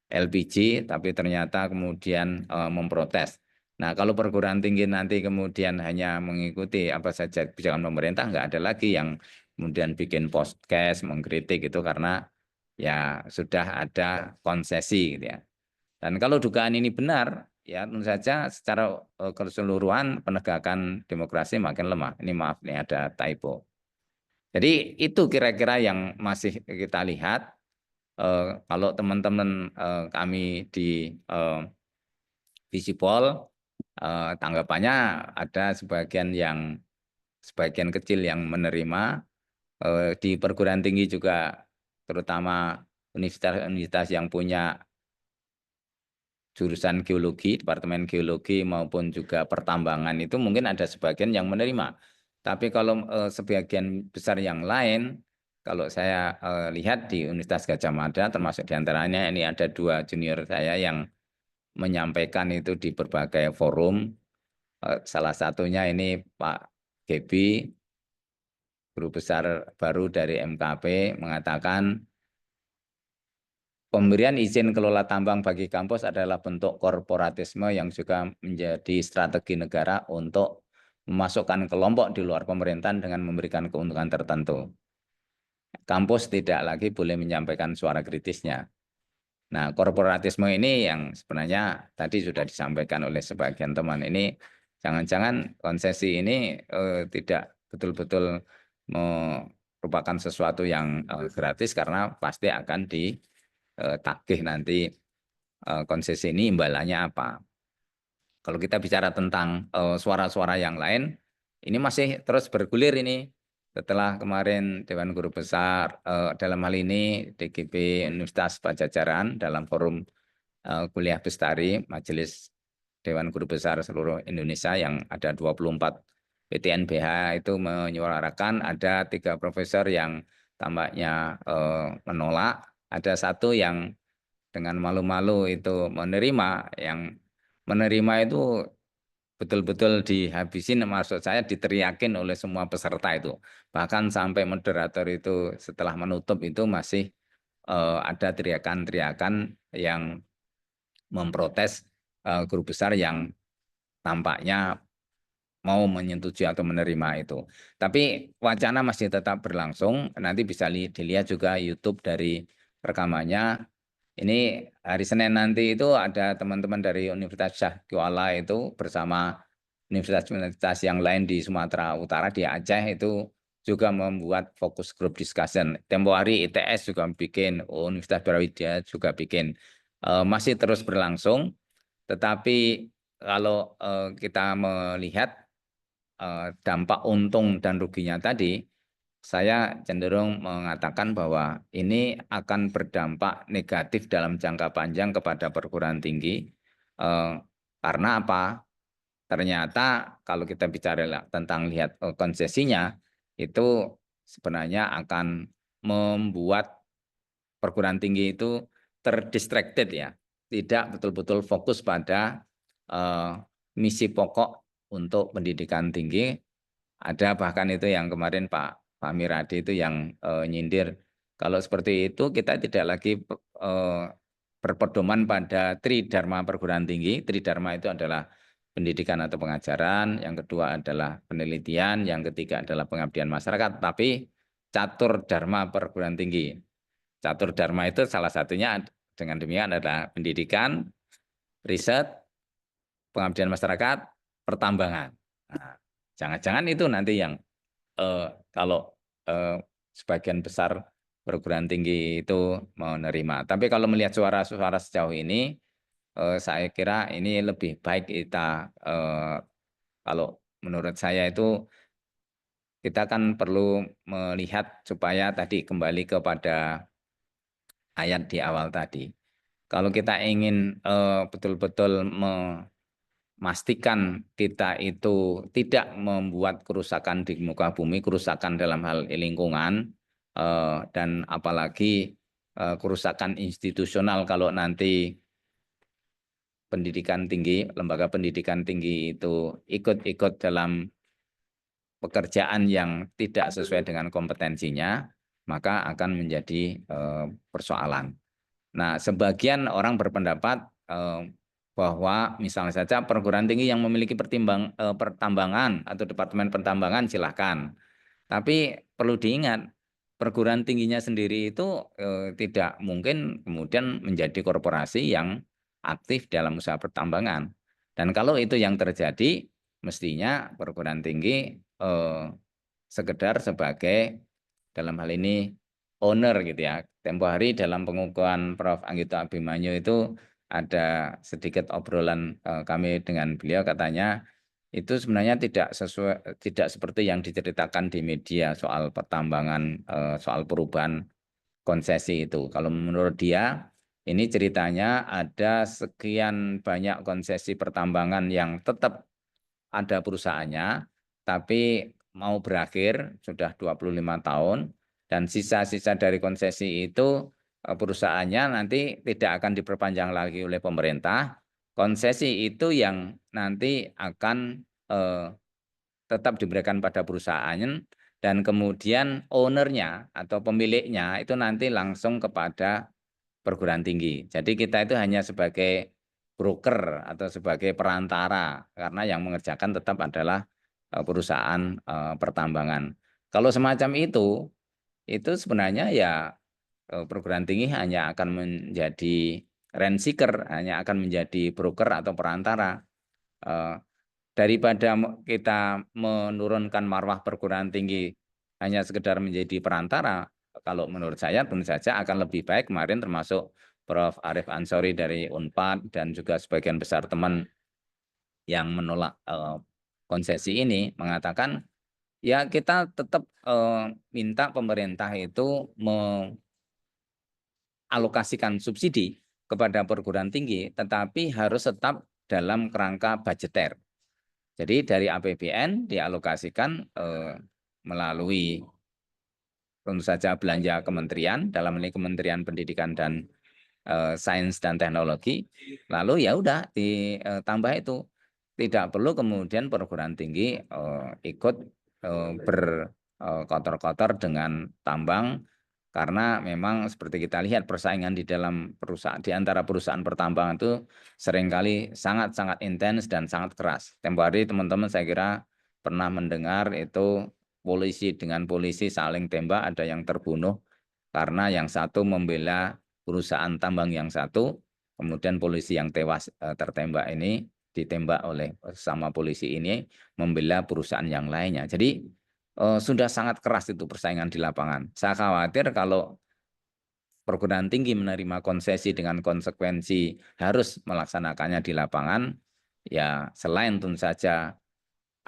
S1: LPG, tapi ternyata kemudian memprotes. Nah, kalau perguruan tinggi nanti kemudian hanya mengikuti apa saja kebijakan pemerintah, nggak ada lagi yang kemudian bikin podcast, mengkritik itu karena ya sudah ada konsesi gitu ya. Dan kalau dugaan ini benar, ya tentu saja secara keseluruhan penegakan demokrasi makin lemah. Ini maaf, ini ada typo. Jadi itu kira-kira yang masih kita lihat. Kalau teman-teman kami di Visipol, tanggapannya ada sebagian kecil yang menerima. Di perguruan tinggi juga terutama universitas-universitas yang punya jurusan geologi, departemen geologi maupun juga pertambangan itu mungkin ada sebagian yang menerima. Tapi kalau sebagian besar yang lain, kalau saya lihat di Universitas Gadjah Mada, termasuk diantaranya ini ada 2 junior saya yang menyampaikan itu di berbagai forum. Salah satunya ini Pak Gebi, guru besar baru dari MKP, mengatakan pemberian izin kelola tambang bagi kampus adalah bentuk korporatisme yang juga menjadi strategi negara untuk memasukkan kelompok di luar pemerintahan dengan memberikan keuntungan tertentu. Kampus tidak lagi boleh menyampaikan suara kritisnya. Nah, korporatisme ini yang sebenarnya tadi sudah disampaikan oleh sebagian teman ini, jangan-jangan konsesi ini tidak betul-betul merupakan sesuatu yang gratis karena pasti akan ditagih nanti konsesi ini imbalannya apa. Kalau kita bicara tentang suara-suara yang lain, ini masih terus bergulir ini. Setelah kemarin Dewan Guru Besar, dalam hal ini DGB Universitas Pajajaran dalam forum kuliah bestari Majelis Dewan Guru Besar seluruh Indonesia yang ada 24 PTNBH itu menyuarakan ada 3 profesor yang tampaknya menolak, ada 1 yang dengan malu-malu itu menerima, yang menerima itu betul-betul dihabisin, maksud saya diteriakin oleh semua peserta itu. Bahkan sampai moderator itu setelah menutup itu masih ada teriakan-teriakan yang memprotes guru besar yang tampaknya mau menyetujui atau menerima itu. Tapi wacana masih tetap berlangsung, nanti bisa dilihat juga YouTube dari rekamannya. Ini hari Senin nanti itu ada teman-teman dari Universitas Syah Kuala itu bersama universitas-universitas yang lain di Sumatera Utara, di Aceh itu juga membuat fokus group discussion. Tempo hari ITS juga bikin, Universitas Brawijaya juga bikin. Masih terus berlangsung, tetapi kalau kita melihat dampak untung dan ruginya tadi, saya cenderung mengatakan bahwa ini akan berdampak negatif dalam jangka panjang kepada perguruan tinggi. Karena apa? Ternyata kalau kita bicara tentang lihat konsesinya, itu sebenarnya akan membuat perguruan tinggi itu terdistracted ya. Tidak betul-betul fokus pada misi pokok untuk pendidikan tinggi. Ada bahkan itu yang kemarin Pak Miradi itu yang nyindir. Kalau seperti itu kita tidak lagi berpedoman pada tridharma perguruan tinggi. Tridharma itu adalah pendidikan atau pengajaran, yang kedua adalah penelitian, yang ketiga adalah pengabdian masyarakat, tapi catur dharma perguruan tinggi. Catur dharma itu salah satunya dengan demikian adalah pendidikan, riset, pengabdian masyarakat, pertambangan. Nah, jangan-jangan itu nanti yang kalau sebagian besar perguruan tinggi itu menerima. Tapi kalau melihat suara-suara sejauh ini, saya kira ini lebih baik kita, kalau menurut saya itu kita kan perlu melihat supaya tadi kembali kepada ayat di awal tadi. Kalau kita ingin betul-betul memastikan kita itu tidak membuat kerusakan di muka bumi, kerusakan dalam hal lingkungan, dan apalagi kerusakan institusional kalau nanti pendidikan tinggi, lembaga pendidikan tinggi itu ikut-ikut dalam pekerjaan yang tidak sesuai dengan kompetensinya, maka akan menjadi persoalan. Nah, sebagian orang berpendapat bahwa misalnya saja perguruan tinggi yang memiliki pertambangan atau departemen pertambangan silahkan. Tapi perlu diingat, perguruan tingginya sendiri itu tidak mungkin kemudian menjadi korporasi yang aktif dalam usaha pertambangan. Dan kalau itu yang terjadi, mestinya perguruan tinggi sekedar sebagai dalam hal ini owner gitu ya. Tempo hari dalam pengukuhan Prof. Anggito Abimanyu itu ada sedikit obrolan kami dengan beliau, katanya itu sebenarnya tidak seperti yang diceritakan di media soal pertambangan, soal perubahan konsesi itu. Kalau menurut dia, ini ceritanya ada sekian banyak konsesi pertambangan yang tetap ada perusahaannya, tapi mau berakhir sudah 25 tahun, dan sisa-sisa dari konsesi itu perusahaannya nanti tidak akan diperpanjang lagi oleh pemerintah. Konsesi itu yang nanti akan tetap diberikan pada perusahaan, dan kemudian ownernya atau pemiliknya itu nanti langsung kepada perguruan tinggi. Jadi kita itu hanya sebagai broker atau sebagai perantara, karena yang mengerjakan tetap adalah perusahaan pertambangan. Kalau semacam itu sebenarnya ya perguruan tinggi hanya akan menjadi rent seeker, hanya akan menjadi broker atau perantara. Daripada kita menurunkan marwah perguruan tinggi hanya sekedar menjadi perantara, kalau menurut saya tentu saja akan lebih baik. Kemarin termasuk Prof. Arif Ansori dari Unpad dan juga sebagian besar teman yang menolak konsesi ini mengatakan, ya kita tetap minta pemerintah itu mengalokasikan subsidi kepada perguruan tinggi, tetapi harus tetap dalam kerangka budgeter. Jadi dari APBN dialokasikan melalui tentu saja belanja kementerian, dalam ini Kementerian Pendidikan dan Sains dan Teknologi. Lalu ya udah ditambah itu. Tidak perlu kemudian perguruan tinggi ikut berkotor-kotor dengan tambang, karena memang seperti kita lihat persaingan di dalam perusahaan, di antara perusahaan pertambangan itu seringkali sangat-sangat intens dan sangat keras. Tempo hari teman-teman saya kira pernah mendengar itu polisi dengan polisi saling tembak, ada yang terbunuh karena yang satu membela perusahaan tambang yang satu, kemudian polisi yang tewas tertembak ini ditembak oleh sama polisi ini membela perusahaan yang lainnya. Jadi sudah sangat keras itu persaingan di lapangan. Saya khawatir kalau perguruan tinggi menerima konsesi dengan konsekuensi harus melaksanakannya di lapangan, ya selain tentu saja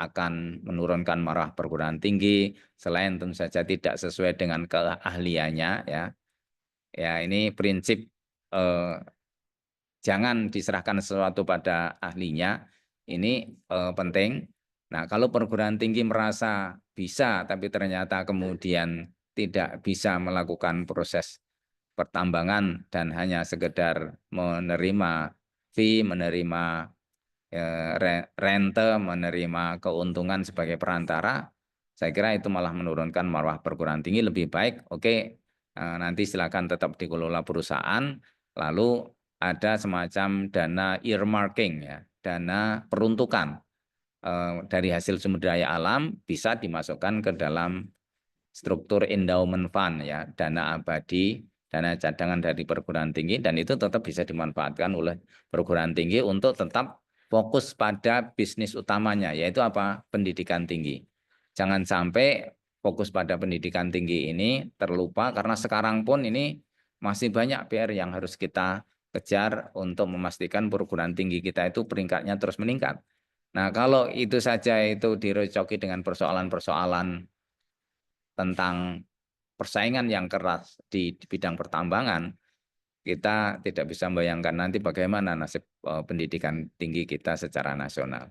S1: akan menurunkan marwah perguruan tinggi, selain tentu saja tidak sesuai dengan keahliannya, ya ini prinsip jangan diserahkan sesuatu pada ahlinya, ini penting. Nah, kalau perguruan tinggi merasa bisa, tapi ternyata kemudian tidak bisa melakukan proses pertambangan dan hanya sekedar menerima fee, menerima rente, menerima keuntungan sebagai perantara, saya kira itu malah menurunkan marwah perguruan tinggi. Lebih baik, oke, nanti silakan tetap dikelola perusahaan, lalu ada semacam dana earmarking, ya, dana peruntukan dari hasil sumber daya alam bisa dimasukkan ke dalam struktur endowment fund, ya, dana abadi, dana cadangan dari perguruan tinggi, dan itu tetap bisa dimanfaatkan oleh perguruan tinggi untuk tetap fokus pada bisnis utamanya, yaitu apa? Pendidikan tinggi. Jangan sampai fokus pada pendidikan tinggi ini terlupa, karena sekarang pun ini masih banyak PR yang harus kita kejar untuk memastikan perguruan tinggi kita itu peringkatnya terus meningkat. Nah, kalau itu saja itu direcoki dengan persoalan-persoalan tentang persaingan yang keras di bidang pertambangan, kita tidak bisa membayangkan nanti bagaimana nasib pendidikan tinggi kita secara nasional.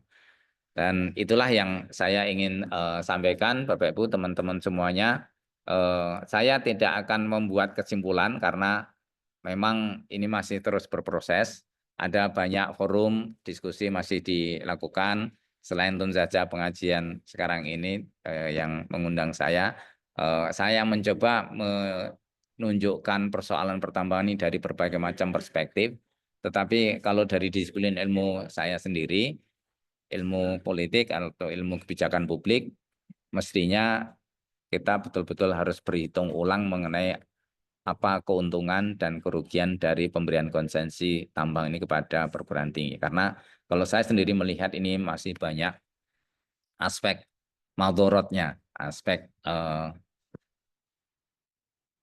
S1: Dan itulah yang saya ingin sampaikan, Bapak Ibu, teman-teman semuanya. Saya tidak akan membuat kesimpulan karena memang ini masih terus berproses. Ada banyak forum diskusi masih dilakukan. Selain tentu saja pengajian sekarang ini yang mengundang saya mencoba menunjukkan persoalan pertambangan ini dari berbagai macam perspektif. Tetapi kalau dari disiplin ilmu saya sendiri, ilmu politik atau ilmu kebijakan publik, mestinya kita betul-betul harus berhitung ulang mengenai apa keuntungan dan kerugian dari pemberian konsesi tambang ini kepada perguruan tinggi. Karena kalau saya sendiri melihat ini masih banyak aspek madorotnya, aspek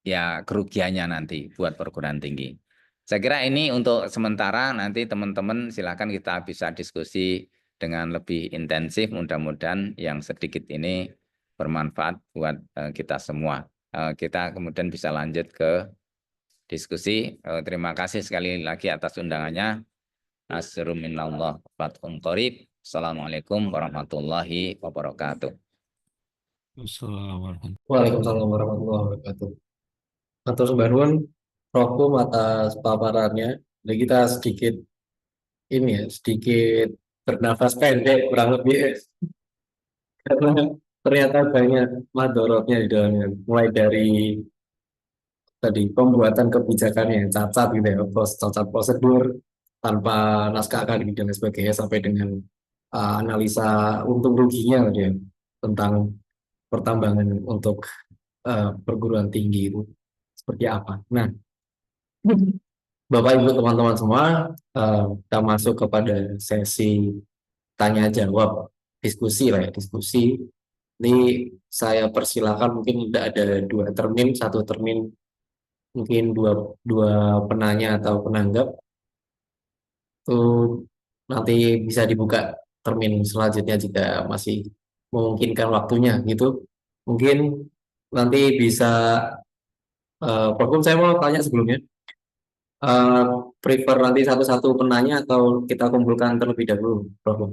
S1: ya kerugiannya nanti buat perguruan tinggi. Saya kira ini untuk sementara, nanti teman-teman silakan kita bisa diskusi dengan lebih intensif, mudah-mudahan yang sedikit ini bermanfaat buat kita semua. Kita kemudian bisa lanjut ke diskusi. Terima kasih sekali lagi atas undangannya. Asruminallah fathun qarib. Assalamualaikum warahmatullahi wabarakatuh.
S2: Assalamualaikum.
S6: Waalaikumsalam warahmatullahi wabarakatuh. Matur sembah nuwun Prof atas paparannya. Jadi kita sedikit sedikit bernafas pendek kurang lebih karena ternyata banyak madorotnya di dalamnya. Mulai dari tadi pembuatan kebijakan yang cacat gitu ya, cacat prosedur tanpa naskah akademik dan lain sebagainya, sampai dengan analisa untung ruginya gitu ya, tentang pertambangan untuk perguruan tinggi itu seperti apa. Nah, Bapak Ibu teman-teman semua, kita masuk kepada sesi tanya jawab, diskusi lah ya, diskusi. Ini saya persilakan, mungkin ada 2 termin, 1 termin mungkin dua penanya atau penanggap. Itu nanti bisa dibuka termin selanjutnya jika masih memungkinkan waktunya gitu. Mungkin nanti bisa Prof, saya mau tanya sebelumnya, prefer nanti satu-satu penanya atau kita kumpulkan terlebih dahulu, Prof?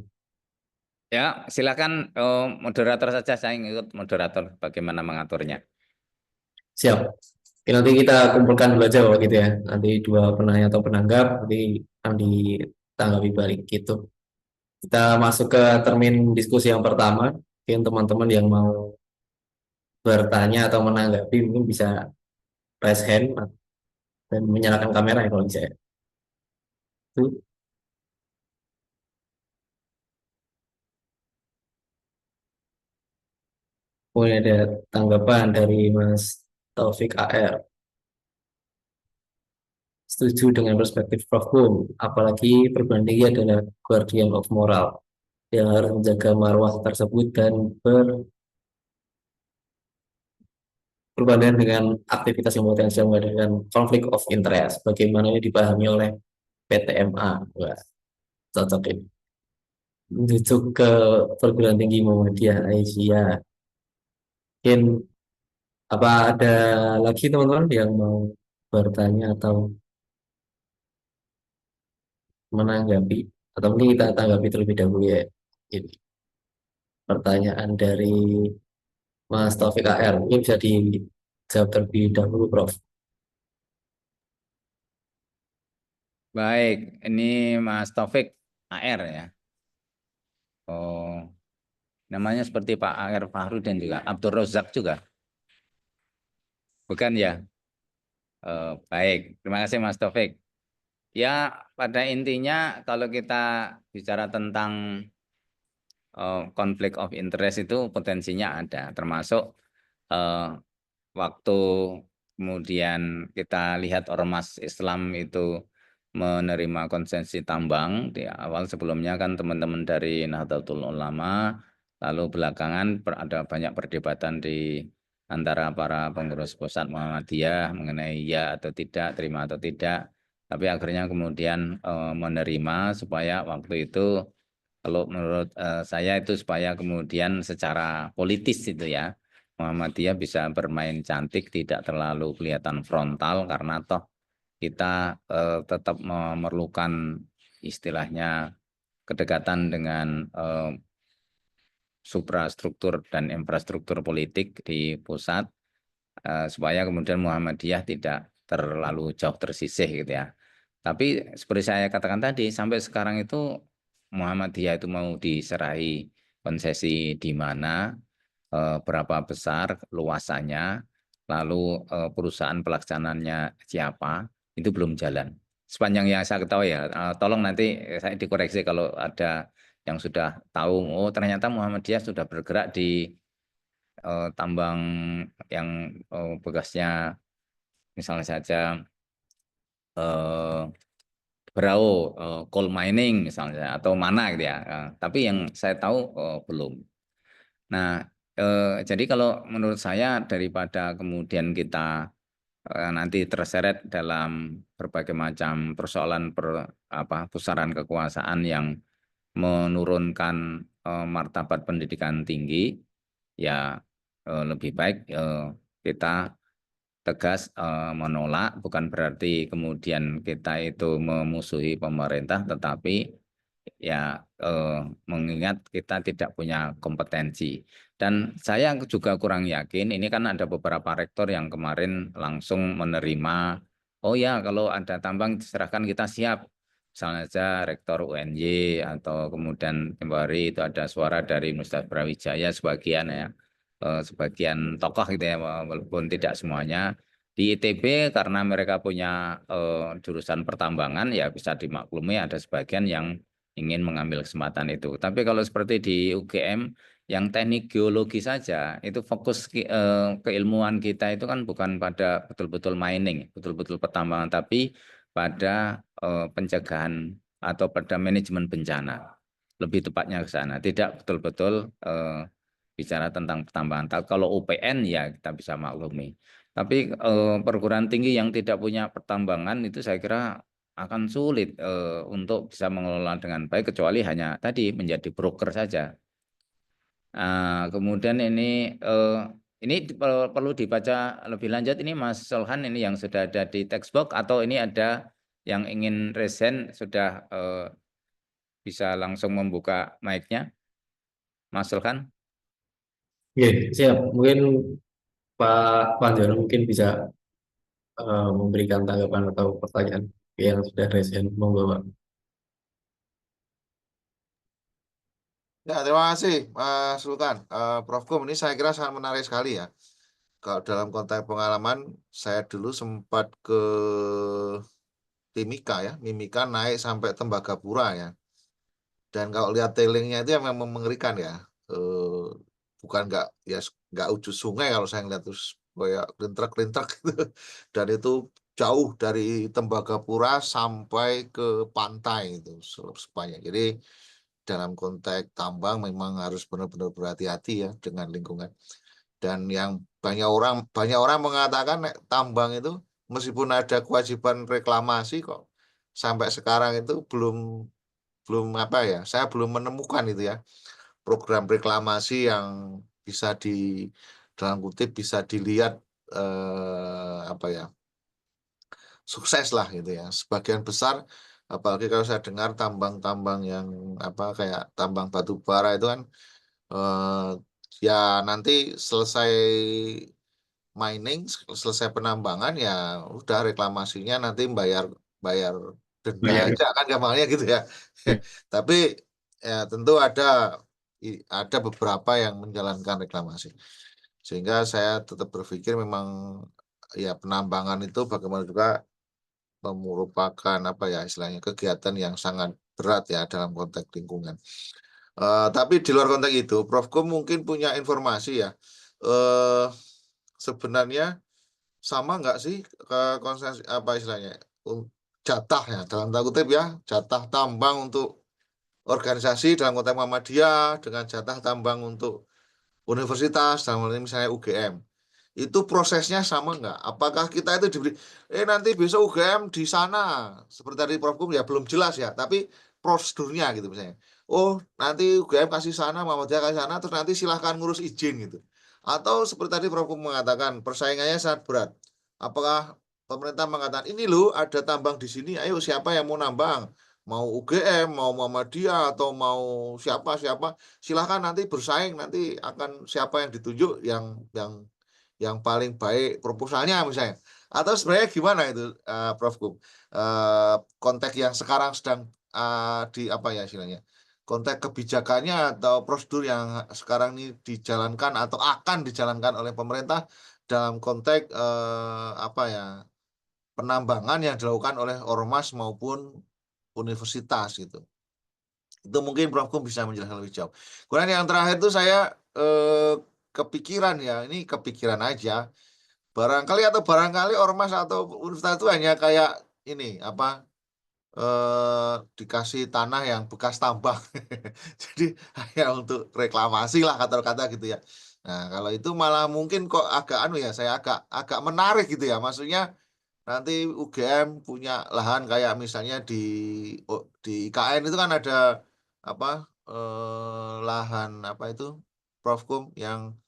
S1: Ya, silakan moderator saja, saya ikut moderator bagaimana mengaturnya.
S6: Siap. Oke, nanti kita kumpulkan dulu aja Bapak gitu ya. Nanti 2 penanya atau penanggap nanti akan ditanggapi balik gitu. Kita masuk ke termin diskusi yang pertama. Mungkin teman-teman yang mau bertanya atau menanggapi mungkin bisa raise hand dan menyalakan kamera ya kalau bisa ya. Itu. Kemudian ada tanggapan dari Mas Taufik AR. Setuju dengan perspektif Prof. Apalagi perguruan tinggi adalah guardian of moral yang harus menjaga marwah tersebut dan berbanding dengan aktivitas yang potensial mengadakan konflik of interest. Bagaimana ini dipahami oleh PTMA? Wah, cocok ini. Menuju ke perguruan tinggi Muhammadiyah Aisyah. Mungkin apa ada lagi teman-teman yang mau bertanya atau menanggapi, atau mungkin kita tanggapi terlebih dahulu ya. Ini pertanyaan dari Mas Taufik AR, mungkin bisa dijawab terlebih dahulu, Prof.
S1: Baik, ini Mas Taufik AR ya. Oh, namanya seperti Pak AR Fahrudin juga, Abdul Rozak juga. Bukan ya? Baik, terima kasih Mas Taufik. Ya, pada intinya kalau kita bicara tentang konflik of interest itu potensinya ada, termasuk waktu kemudian kita lihat ormas Islam itu menerima konsesi tambang di awal, sebelumnya kan teman-teman dari Nahdlatul Ulama, lalu belakangan ada banyak perdebatan di antara para pengurus pusat Muhammadiyah mengenai ya atau tidak, terima atau tidak, tapi akhirnya kemudian menerima supaya waktu itu, kalau menurut saya itu supaya kemudian secara politis itu ya, Muhammadiyah bisa bermain cantik, tidak terlalu kelihatan frontal, karena toh kita tetap memerlukan istilahnya kedekatan dengan suprastruktur dan infrastruktur politik di pusat, supaya kemudian Muhammadiyah tidak terlalu jauh tersisih gitu ya. Tapi seperti saya katakan tadi, sampai sekarang itu Muhammadiyah itu mau diserahi konsesi di mana, berapa besar luasannya, lalu perusahaan pelaksananya siapa, itu belum jalan. sepanjang yang saya ketahui ya. Tolong nanti saya dikoreksi kalau ada yang sudah tahu. Oh ternyata Muhammadiyah sudah bergerak di tambang yang bekasnya misalnya saja Berau coal mining misalnya atau mana gitu ya. Tapi yang saya tahu belum. Nah, jadi kalau menurut saya daripada kemudian kita nanti terseret dalam berbagai macam persoalan pusaran kekuasaan yang menurunkan martabat pendidikan tinggi, ya lebih baik kita tegas menolak, bukan berarti kemudian kita itu memusuhi pemerintah, tetapi ya mengingat kita tidak punya kompetensi. Dan saya juga kurang yakin, ini kan ada beberapa rektor yang kemarin langsung menerima, oh ya kalau ada tambang serahkan kita siap. Misalnya saja rektor UNY atau kemudian kembali itu ada suara dari Universitas Brawijaya sebagian ya, sebagian tokoh gitu ya, walaupun tidak semuanya. Di ITB karena mereka punya jurusan pertambangan ya bisa dimaklumi ada sebagian yang ingin mengambil kesempatan itu. Tapi kalau seperti di UGM yang teknik geologi saja itu fokus keilmuan kita itu kan bukan pada betul-betul mining, betul-betul pertambangan, tapi pada pencegahan atau pada manajemen bencana. Lebih tepatnya ke sana, tidak betul-betul bicara tentang pertambangan. Kalau UPN ya kita bisa maklumi. Tapi perguruan tinggi yang tidak punya pertambangan itu saya kira akan sulit untuk bisa mengelola dengan baik kecuali hanya tadi menjadi broker saja. Kemudian ini perlu dibaca lebih lanjut ini Mas Solhan ini yang sudah ada di textbook atau ini ada yang ingin resen sudah bisa langsung membuka mic-nya Mas Solhan.
S6: Oke, siap. Mungkin Pak Panjono mungkin bisa memberikan tanggapan atau pertanyaan yang sudah resen. Monggo, Pak.
S7: Ya, terima kasih Mas Sultan. Prof. Kum, ini saya kira sangat menarik sekali ya. Kalau dalam konteks pengalaman, saya dulu sempat ke Timika ya, Mimika naik sampai Tembagapura ya. Dan kalau lihat tailingnya itu yang memang mengerikan ya. Bukan nggak ujung sungai kalau saya ngeliat terus kayak lintrek-lintrek gitu. Dan itu jauh dari Tembagapura sampai ke pantai itu sepanjang. Jadi dalam konteks tambang memang harus benar-benar berhati-hati ya dengan lingkungan. Dan yang banyak orang mengatakan tambang itu meskipun ada kewajiban reklamasi kok sampai sekarang itu belum apa ya, saya belum menemukan itu ya program reklamasi yang bisa dalam kutip bisa dilihat apa ya sukses lah gitu ya. Sebagian besar apalagi kalau saya dengar tambang-tambang yang apa kayak tambang batu bara itu kan ya nanti selesai mining, selesai penambangan ya udah reklamasinya nanti bayar denda aja kan gampangnya gitu ya. Tapi ya tentu ada beberapa yang menjalankan reklamasi. Sehingga saya tetap berpikir memang ya penambangan itu bagaimana juga merupakan apa ya istilahnya kegiatan yang sangat berat ya dalam konteks lingkungan. Tapi di luar konteks itu, Prof. Kum mungkin punya informasi ya. Sebenarnya sama nggak sih ke konsensus apa istilahnya jatah ya dalam tanda kutip ya jatah tambang untuk organisasi dalam konteks Muhammadiyah dengan jatah tambang untuk universitas dalam hal ini misalnya UGM. Itu prosesnya sama nggak? Apakah kita itu diberi nanti besok UGM di sana seperti tadi Prof. Kum ya belum jelas ya, tapi prosedurnya gitu misalnya. Oh, nanti UGM kasih sana, Muhammadiyah kasih sana, terus nanti silahkan ngurus izin gitu. Atau seperti tadi Prof. Kum mengatakan persaingannya sangat berat. Apakah pemerintah mengatakan ini loh ada tambang di sini, ayo siapa yang mau nambang? Mau UGM, mau Muhammadiyah atau mau siapa silahkan nanti bersaing, nanti akan siapa yang ditunjuk yang paling baik proposalnya misalnya. Atau sebenarnya gimana itu Prof. Kum? Konteks yang sekarang sedang di apa ya istilahnya? Konteks kebijakannya atau prosedur yang sekarang ini dijalankan atau akan dijalankan oleh pemerintah dalam konteks apa ya penambangan yang dilakukan oleh ormas maupun universitas gitu. Itu mungkin Prof. Kum bisa menjelaskan lebih jauh. Kemudian yang terakhir itu saya kepikiran ya, ini kepikiran aja. Barangkali ormas atau universitas itu hanya kayak ini apa dikasih tanah yang bekas tambang. Jadi hanya untuk reklamasi lah kata-kata gitu ya. Nah, kalau itu malah mungkin kok agak saya agak menarik gitu ya. Maksudnya nanti UGM punya lahan kayak misalnya di IKN itu kan ada apa lahan apa itu Prof. Kum yang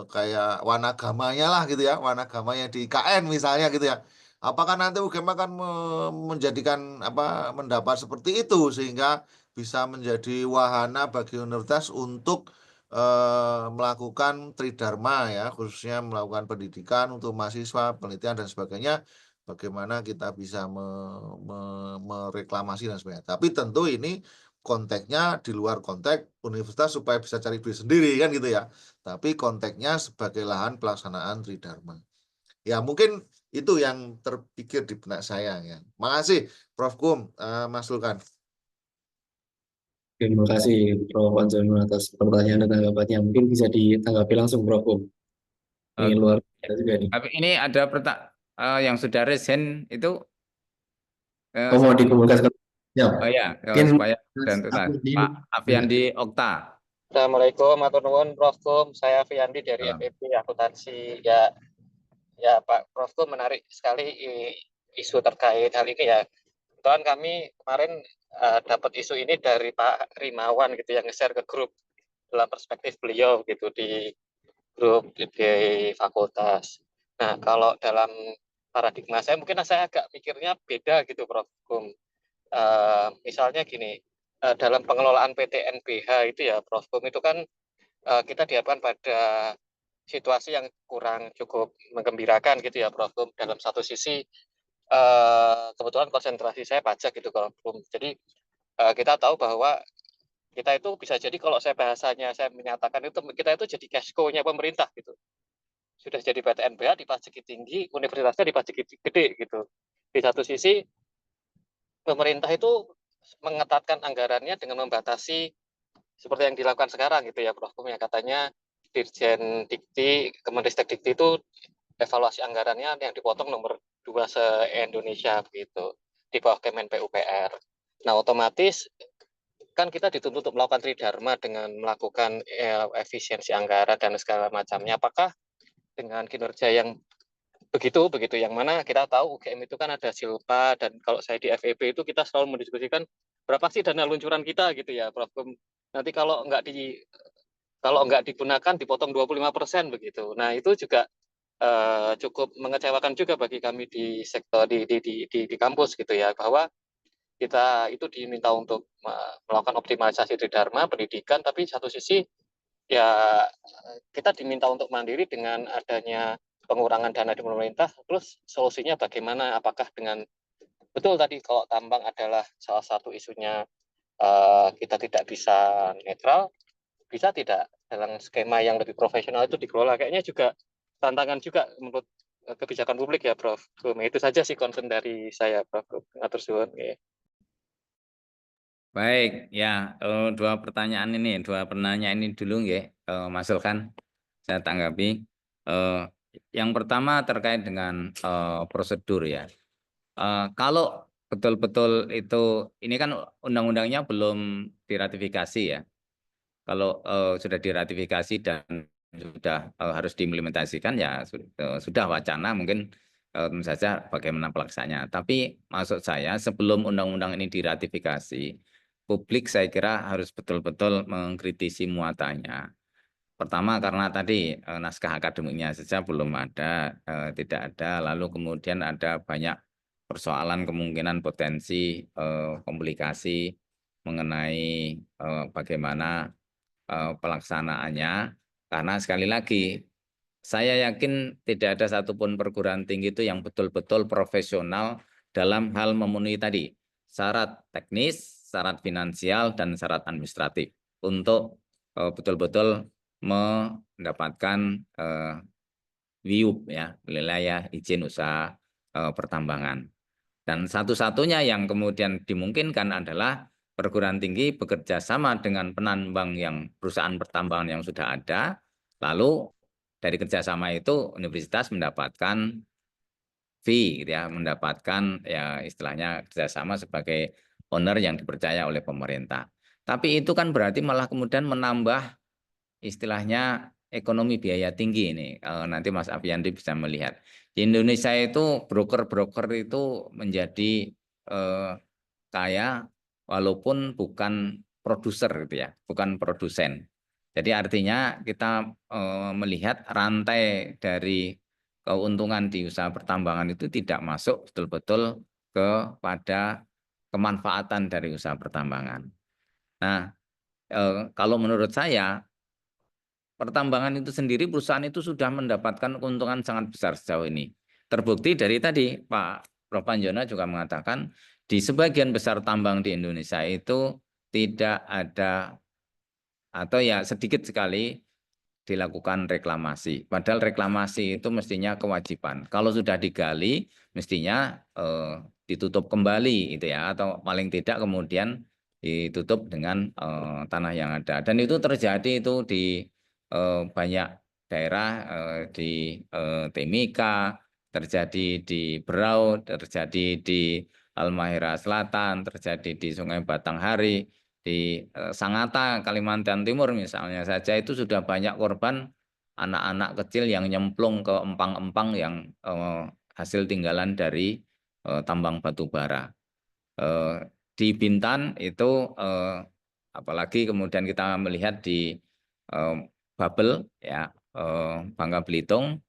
S7: kayak wanagamanya lah gitu ya, wanagamanya di IKN misalnya gitu ya. Apakah nanti UGM akan menjadikan mendapat seperti itu sehingga bisa menjadi wahana bagi universitas untuk melakukan tridharma ya, khususnya melakukan pendidikan untuk mahasiswa, penelitian dan sebagainya, bagaimana kita bisa mereklamasi dan sebagainya. Tapi tentu ini konteksnya di luar konteks universitas supaya bisa cari duit sendiri kan gitu ya. Tapi konteksnya sebagai lahan pelaksanaan tridharma. Ya mungkin itu yang terpikir di benak saya ya. Makasih Prof. Kum, Mas Sulkan.
S6: Terima kasih Prof. Anzanul atas pertanyaan dan tanggapannya. Mungkin bisa ditanggapi langsung Prof. Kum. Ini luar biasa juga nih.
S1: Tapi ini ada yang sudah resen itu
S6: Mau dikomunikasikan? Ya.
S1: oh ya,
S6: Mungkin
S1: supaya dan tuntas. Pak Afiandi Okta.
S8: Assalamualaikum, matur nuwun Prof. Kum. Saya Fiandi dari FEB Akuntansi. Ya Pak Prof. Kum, menarik sekali isu terkait hal ini ya. Kebetulan kami kemarin dapat isu ini dari Pak Rimawan gitu yang nge-share ke grup dalam perspektif beliau gitu di grup di fakultas. Nah, kalau dalam paradigma saya mungkin saya agak mikirnya beda gitu Prof. Kum. Misalnya gini, dalam pengelolaan PT NBH itu ya Prof. Kum, itu kan kita dihadapkan pada situasi yang kurang cukup menggembirakan gitu ya Prof. Kum. Dalam satu sisi kebetulan konsentrasi saya pajak gitu Prof. Kum. Jadi kita tahu bahwa kita itu bisa jadi kalau saya menyatakan itu kita itu jadi cash cow-nya pemerintah gitu. Sudah jadi PT NBH dipajaki tinggi, universitasnya dipajaki gede gitu. Di satu sisi pemerintah itu mengetatkan anggarannya dengan membatasi seperti yang dilakukan sekarang gitu ya Prof. Kum, ya katanya Dirjen Dikti, Kemenristek Dikti itu evaluasi anggarannya yang dipotong nomor 2 se-Indonesia begitu di bawah Kemen PUPR. Nah, otomatis kan kita dituntut untuk melakukan tridharma dengan melakukan efisiensi anggaran dan segala macamnya. Apakah dengan kinerja yang begitu yang mana kita tahu UGM itu kan ada silpa, dan kalau saya di FEB itu kita selalu mendiskusikan berapa sih dana luncuran kita gitu ya Prof. Nanti kalau nggak digunakan dipotong 25% begitu. Nah, itu juga cukup mengecewakan juga bagi kami di sektor di kampus gitu ya, bahwa kita itu diminta untuk melakukan optimalisasi tridharma pendidikan, tapi satu sisi ya kita diminta untuk mandiri dengan adanya pengurangan dana di pemerintah. Terus solusinya bagaimana? Apakah dengan betul tadi kalau tambang adalah salah satu isunya kita tidak bisa netral, bisa tidak dalam skema yang lebih profesional itu dikelola? Kayaknya juga tantangan juga menurut kebijakan publik ya Prof. Itu saja sih concern dari saya Prof. Atur suwun.
S1: Baik, ya dua pertanyaan ini dulu ya, Mas Sulkan, saya tanggapi. Yang pertama terkait dengan prosedur ya. Kalau betul-betul itu, ini kan undang-undangnya belum diratifikasi ya. Kalau sudah diratifikasi dan sudah harus diimplementasikan ya sudah wacana, mungkin tentu saja bagaimana pelaksanaannya. Tapi maksud saya sebelum undang-undang ini diratifikasi, publik saya kira harus betul-betul mengkritisi muatannya. Pertama karena tadi naskah akademiknya saja belum ada, tidak ada. Lalu kemudian ada banyak persoalan kemungkinan potensi komplikasi mengenai bagaimana pelaksanaannya. Karena sekali lagi saya yakin tidak ada satupun perguruan tinggi itu yang betul-betul profesional dalam hal memenuhi tadi syarat teknis, syarat finansial, dan syarat administratif untuk betul-betul mendapatkan WIUP ya, wilayah izin usaha pertambangan. Dan satu-satunya yang kemudian dimungkinkan adalah perguruan tinggi bekerja sama dengan penambang yang perusahaan pertambangan yang sudah ada, lalu dari kerjasama itu universitas mendapatkan fee, gitu ya, mendapatkan ya istilahnya kerjasama sebagai owner yang dipercaya oleh pemerintah. Tapi itu kan berarti malah kemudian menambah istilahnya ekonomi biaya tinggi ini. Nanti Mas Afiandi bisa melihat. Di Indonesia itu broker-broker itu menjadi kaya walaupun bukan produser gitu ya, bukan produsen. Jadi artinya kita melihat rantai dari keuntungan di usaha pertambangan itu tidak masuk betul-betul kepada kemanfaatan dari usaha pertambangan. Nah, kalau menurut saya pertambangan itu sendiri perusahaan itu sudah mendapatkan keuntungan sangat besar sejauh ini. Terbukti dari tadi Pak Prof. Panjono juga mengatakan di sebagian besar tambang di Indonesia itu tidak ada atau ya sedikit sekali dilakukan reklamasi. Padahal reklamasi itu mestinya kewajiban. Kalau sudah digali mestinya ditutup kembali itu ya, atau paling tidak kemudian ditutup dengan tanah yang ada. Dan itu terjadi itu di banyak daerah, di Timika, terjadi di Berau, terjadi di Halmahera Selatan, terjadi di Sungai Batanghari, di Sangatta, Kalimantan Timur misalnya saja itu sudah banyak korban anak-anak kecil yang nyemplung ke empang-empang yang hasil tinggalan dari tambang batu bara. Di Bintan itu apalagi kemudian kita melihat di Babel ya, Bangka Belitung,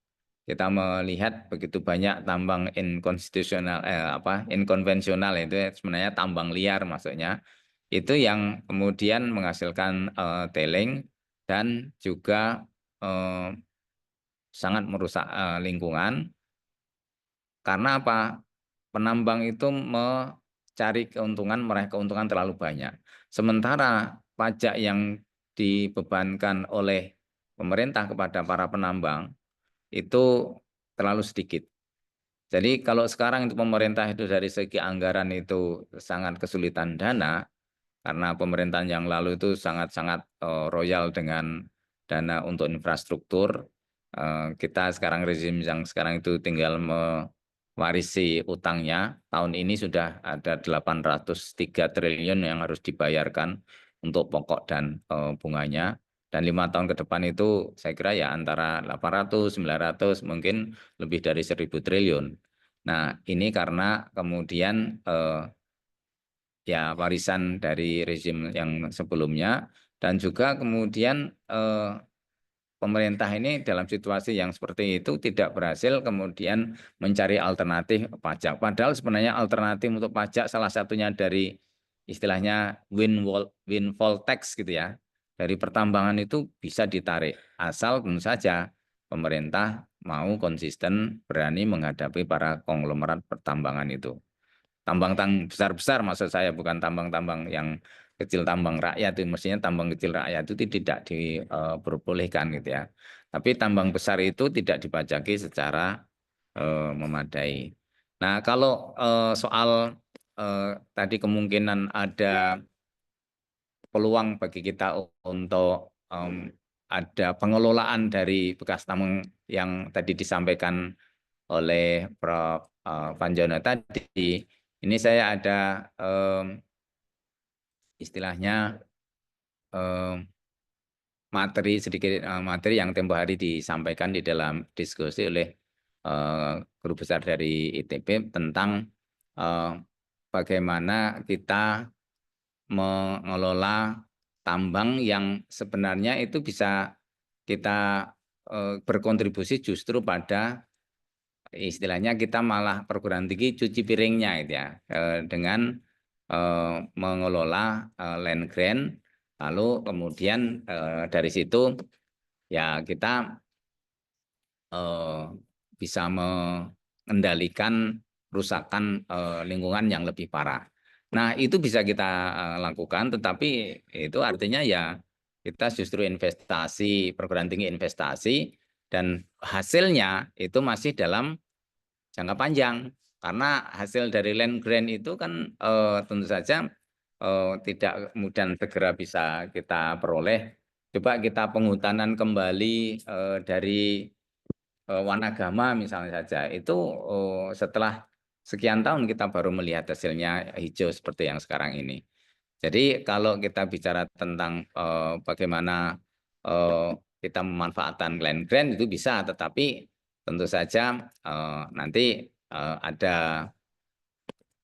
S1: kita melihat begitu banyak tambang inkonvensional itu sebenarnya tambang liar maksudnya, itu yang kemudian menghasilkan tailing dan juga sangat merusak lingkungan. Karena apa? Penambang itu mencari keuntungan, meraih keuntungan terlalu banyak. Sementara pajak yang dibebankan oleh pemerintah kepada para penambang itu terlalu sedikit. Jadi kalau sekarang itu pemerintah itu dari segi anggaran itu sangat kesulitan dana, karena pemerintahan yang lalu itu sangat-sangat royal dengan dana untuk infrastruktur. Kita sekarang rezim yang sekarang itu tinggal mewarisi utangnya. Tahun ini sudah ada 803 triliun yang harus dibayarkan untuk pokok dan bunganya. Dan 5 tahun ke depan itu saya kira ya antara 800, 900, mungkin lebih dari 1.000 triliun. Nah ini karena kemudian ya warisan dari rezim yang sebelumnya, dan juga kemudian pemerintah ini dalam situasi yang seperti itu tidak berhasil kemudian mencari alternatif pajak. Padahal sebenarnya alternatif untuk pajak salah satunya dari istilahnya windfall tax gitu ya. Dari pertambangan itu bisa ditarik, asal tentu saja pemerintah mau konsisten berani menghadapi para konglomerat pertambangan itu. Tambang-tambang besar-besar maksud saya, bukan tambang-tambang yang kecil, tambang rakyat itu mestinya tambang kecil rakyat itu tidak diperbolehkan gitu ya. Tapi tambang besar itu tidak dipajaki secara memadai. Nah, kalau soal tadi kemungkinan ada peluang bagi kita untuk ada pengelolaan dari bekas tambang yang tadi disampaikan oleh Prof. Panjono tadi, ini saya ada istilahnya materi yang tempo hari disampaikan di dalam diskusi oleh guru besar dari ITB tentang bagaimana kita mengelola tambang yang sebenarnya itu bisa kita berkontribusi justru pada istilahnya kita malah perguruan tinggi cuci piringnya gitu ya, dengan mengelola land grant, lalu kemudian dari situ ya kita bisa mengendalikan kerusakan lingkungan yang lebih parah. Nah itu bisa kita lakukan, tetapi itu artinya ya kita justru investasi, perguruan tinggi investasi, dan hasilnya itu masih dalam jangka panjang. Karena hasil dari land grant itu kan tentu saja tidak kemudian segera bisa kita peroleh. Coba kita penghutanan kembali dari Wanagama misalnya saja, itu setelah sekian tahun kita baru melihat hasilnya hijau seperti yang sekarang ini. Jadi kalau kita bicara tentang bagaimana kita memanfaatkan land grant itu bisa, tetapi tentu saja nanti ada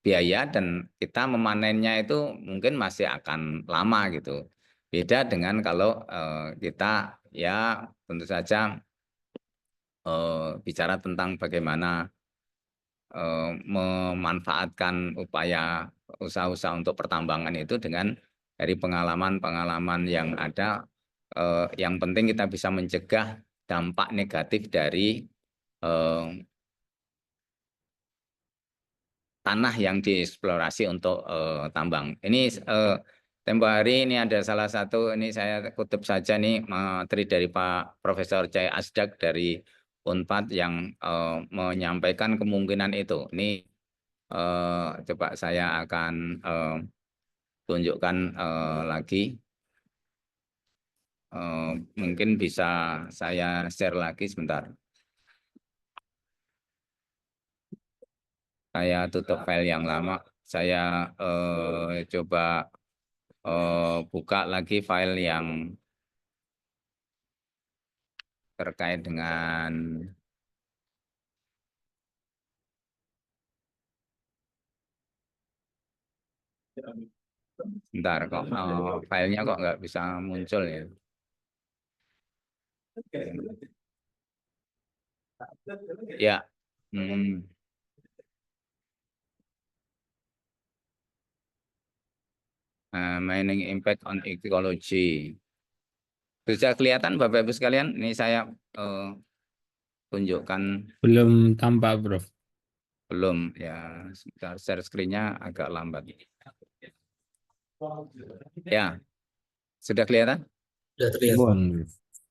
S1: biaya dan kita memanennya itu mungkin masih akan lama gitu. Beda dengan kalau kita ya tentu saja bicara tentang bagaimana memanfaatkan upaya usaha-usaha untuk pertambangan itu dengan dari pengalaman-pengalaman yang ada. Yang penting kita bisa mencegah dampak negatif dari tanah yang dieksplorasi untuk tambang. Ini tempo hari ini ada salah satu, ini saya kutip saja nih, materi dari Pak Profesor Cahya Asdag dari Unpad yang menyampaikan kemungkinan itu. Ini coba saya akan tunjukkan lagi. Mungkin bisa saya share lagi sebentar. Saya tutup file yang lama. Saya coba buka lagi file yang terkait dengan bentar kok filenya kok nggak bisa muncul ya. Ya. Mining impact on ecology. Bisa kelihatan Bapak Ibu sekalian? Ini saya tunjukkan.
S2: Belum tampak, Prof.
S1: Belum ya. Sebentar, share screen-nya agak lambat. Ya, sudah kelihatan?
S6: Sudah terlihat.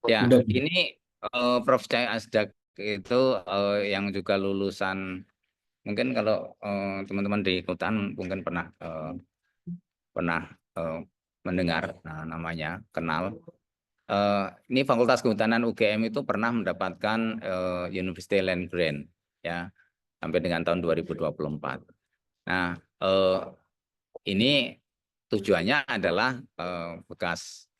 S1: Ya,
S6: Sudah.
S1: ini Prof. Cahya Asdag itu yang juga lulusan, mungkin kalau teman-teman di Hutan mungkin pernah mendengar namanya, kenal. Ini Fakultas Kehutanan UGM itu pernah mendapatkan University Land Grant ya sampai dengan tahun 2024. Nah, ini tujuannya adalah bekas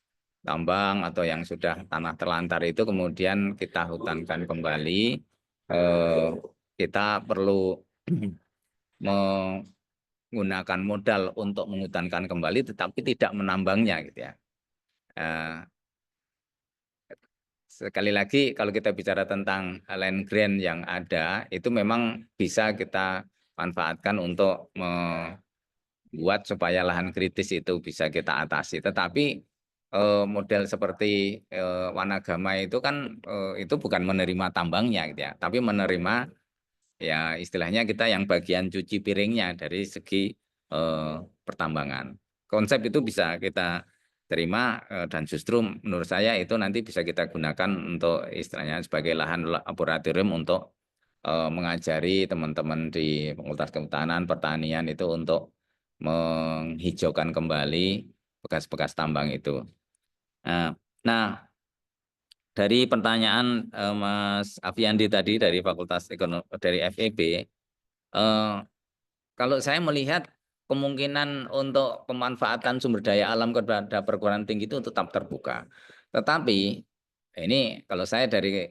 S1: tambang atau yang sudah tanah terlantar itu kemudian kita hutankan kembali. Kita perlu menggunakan modal untuk menghutankan kembali, tetapi tidak menambangnya, gitu ya. Sekali lagi, kalau kita bicara tentang land grant yang ada, itu memang bisa kita manfaatkan untuk membuat supaya lahan kritis itu bisa kita atasi. Tetapi model seperti Wanagama itu kan itu bukan menerima tambangnya, gitu ya, tapi menerima ya istilahnya kita yang bagian cuci piringnya dari segi pertambangan. Konsep itu bisa kita terima dan justru menurut saya itu nanti bisa kita gunakan untuk istilahnya sebagai lahan laboratorium untuk mengajari teman-teman di Fakultas Kehutanan Pertanian itu untuk menghijaukan kembali bekas-bekas tambang itu. Nah, dari pertanyaan Mas Afiandi tadi dari Fakultas Ekonomi dari FEB, kalau saya melihat kemungkinan untuk pemanfaatan sumber daya alam kepada perguruan tinggi itu tetap terbuka. Tetapi ini kalau saya dari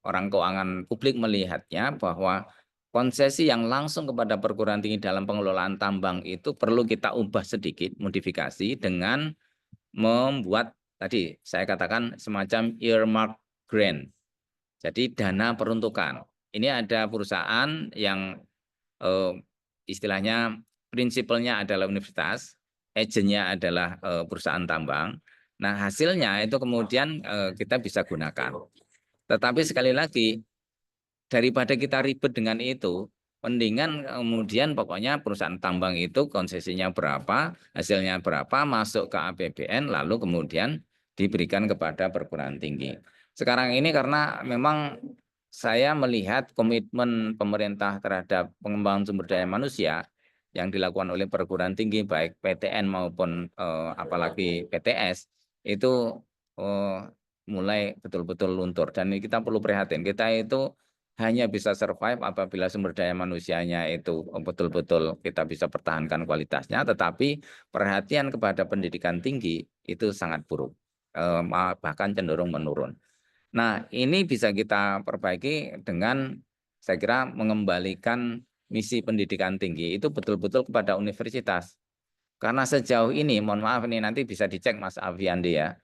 S1: orang keuangan publik melihatnya bahwa konsesi yang langsung kepada perguruan tinggi dalam pengelolaan tambang itu perlu kita ubah sedikit, modifikasi dengan membuat tadi saya katakan semacam earmark grant. Jadi dana peruntukan. Ini ada perusahaan yang istilahnya prinsipalnya adalah universitas, agennya adalah perusahaan tambang. Nah, hasilnya itu kemudian kita bisa gunakan. Tetapi sekali lagi, daripada kita ribet dengan itu, mendingan kemudian pokoknya perusahaan tambang itu konsesinya berapa, hasilnya berapa, masuk ke APBN, lalu kemudian diberikan kepada perguruan tinggi. Sekarang ini karena memang saya melihat komitmen pemerintah terhadap pengembangan sumber daya manusia yang dilakukan oleh perguruan tinggi baik PTN maupun apalagi PTS itu mulai betul-betul luntur, dan kita perlu prihatin. Kita itu hanya bisa survive apabila sumber daya manusianya itu betul-betul kita bisa pertahankan kualitasnya, tetapi perhatian kepada pendidikan tinggi itu sangat buruk, bahkan cenderung menurun. Nah, ini bisa kita perbaiki dengan saya kira mengembalikan misi pendidikan tinggi itu betul-betul kepada universitas. Karena sejauh ini, mohon maaf ini nanti bisa dicek Mas Aviandi ya,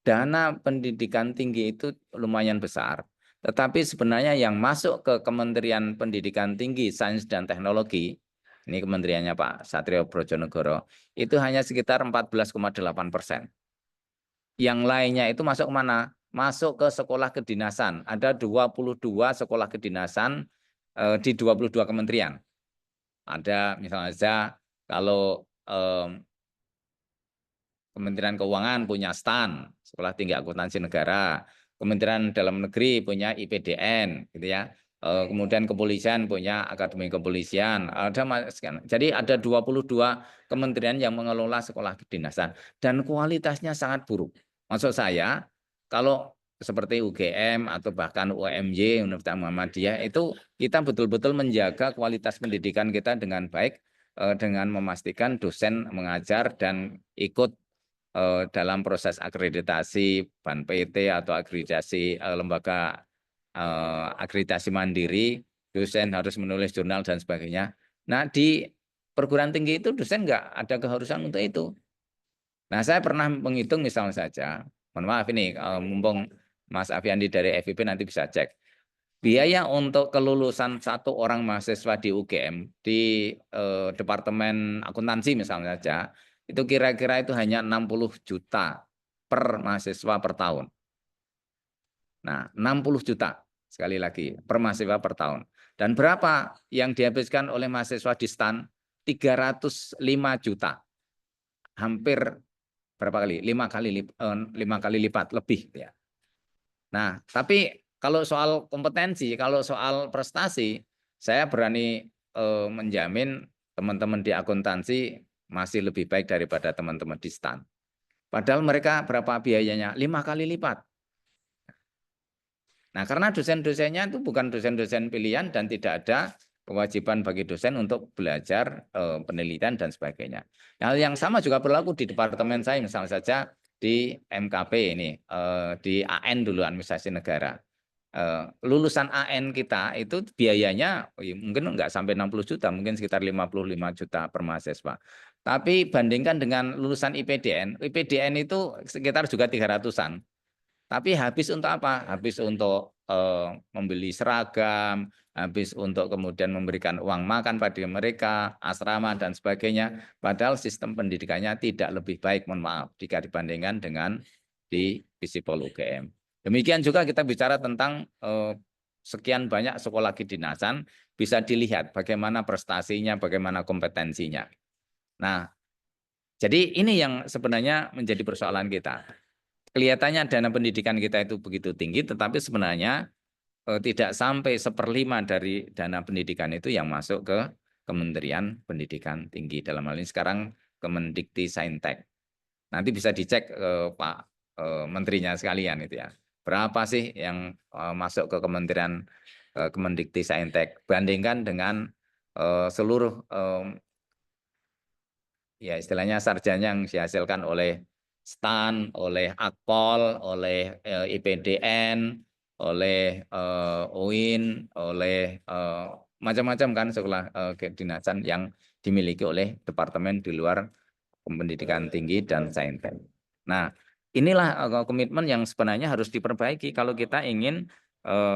S1: dana pendidikan tinggi itu lumayan besar. Tetapi sebenarnya yang masuk ke Kementerian Pendidikan Tinggi, Sains dan Teknologi, ini kementeriannya Pak Satrio Brojonegoro, itu hanya sekitar 14,8%. Yang lainnya itu masuk mana? Masuk ke sekolah kedinasan. Ada 22 sekolah kedinasan di 22 kementerian. Ada misalnya saja kalau Kementerian Keuangan punya STAN, Sekolah Tinggi Akuntansi Negara. Kementerian Dalam Negeri punya IPDN, gitu ya. Kemudian kepolisian punya Akademi Kepolisian. Jadi ada 22 kementerian yang mengelola sekolah kedinasan dan kualitasnya sangat buruk. Maksud saya, kalau seperti UGM atau bahkan UMY, Universitas Muhammadiyah, itu kita betul-betul menjaga kualitas pendidikan kita dengan baik, dengan memastikan dosen mengajar dan ikut dalam proses akreditasi BAN PT atau akreditasi lembaga akreditasi mandiri, dosen harus menulis jurnal dan sebagainya. Nah, di perguruan tinggi itu dosen nggak ada keharusan untuk itu. Nah, saya pernah menghitung misalnya saja, mohon maaf ini, mumpung Mas Aviandi dari FIP nanti bisa cek. Biaya untuk kelulusan satu orang mahasiswa di UGM, di Departemen Akuntansi misalnya saja, itu kira-kira itu hanya 60 juta per mahasiswa per tahun. Nah, 60 juta sekali lagi per mahasiswa per tahun. Dan berapa yang dihabiskan oleh mahasiswa di STAN? 305 juta. Hampir berapa kali? 5 kali lipat lebih ya. Nah, tapi kalau soal kompetensi, kalau soal prestasi, saya berani menjamin teman-teman di akuntansi masih lebih baik daripada teman-teman di STAN. Padahal mereka berapa biayanya? 5 kali lipat. Nah, karena dosen-dosennya itu bukan dosen-dosen pilihan dan tidak ada kewajiban bagi dosen untuk belajar penelitian dan sebagainya. Hal yang sama juga berlaku di departemen saya, misalnya saja di MKP ini, di AN dulu, Administrasi Negara. Lulusan AN kita itu biayanya mungkin nggak sampai 60 juta, mungkin sekitar 55 juta per mahasiswa. Tapi bandingkan dengan lulusan IPDN, IPDN itu sekitar juga 300-an. Tapi habis untuk apa? Habis untuk membeli seragam, habis untuk kemudian memberikan uang makan pada mereka, asrama dan sebagainya. Padahal sistem pendidikannya tidak lebih baik, mohon maaf, jika dibandingkan dengan di Visipol UGM. Demikian juga kita bicara tentang sekian banyak sekolah kedinasan, bisa dilihat bagaimana prestasinya, bagaimana kompetensinya. Nah, jadi ini yang sebenarnya menjadi persoalan kita. Kelihatannya dana pendidikan kita itu begitu tinggi, tetapi sebenarnya tidak sampai 1/5 dari dana pendidikan itu yang masuk ke Kementerian Pendidikan Tinggi. Dalam hal ini sekarang Kemendikti Saintek. Nanti bisa dicek Pak menterinya sekalian itu ya. Berapa sih yang masuk ke Kementerian Kemendikti Saintek? Bandingkan dengan seluruh ya istilahnya sarjana yang dihasilkan oleh STAN, oleh Akpol, oleh IPDN, oleh UIN, oleh macam-macam kan sekolah kedinasan yang dimiliki oleh departemen di luar pendidikan tinggi dan saintek. Nah, inilah komitmen yang sebenarnya harus diperbaiki kalau kita ingin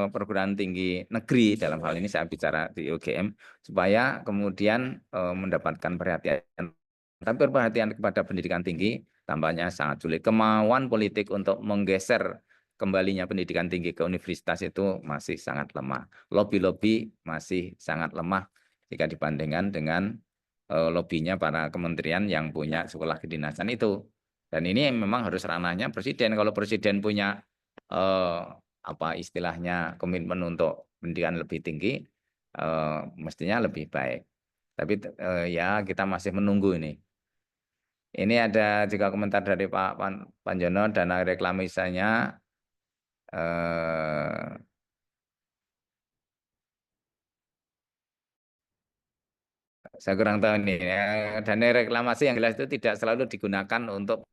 S1: perguruan tinggi negeri, dalam hal ini saya bicara di UGM, supaya kemudian mendapatkan perhatian. Tapi perhatian kepada pendidikan tinggi tampaknya sangat sulit. Kemauan politik untuk menggeser kembalinya pendidikan tinggi ke universitas itu masih sangat lemah. Lobby-lobby masih sangat lemah jika dibandingkan dengan lobbynya para kementerian yang punya sekolah kedinasan itu. Dan ini memang harus ranahnya presiden. Kalau presiden punya apa istilahnya komitmen untuk pendidikan lebih tinggi, mestinya lebih baik. Tapi ya kita masih menunggu ini. Ini ada juga komentar dari Pak Panjono, dana reklamisanya saya kurang tahu nih. Dana reklamasi yang jelas itu tidak selalu digunakan untuk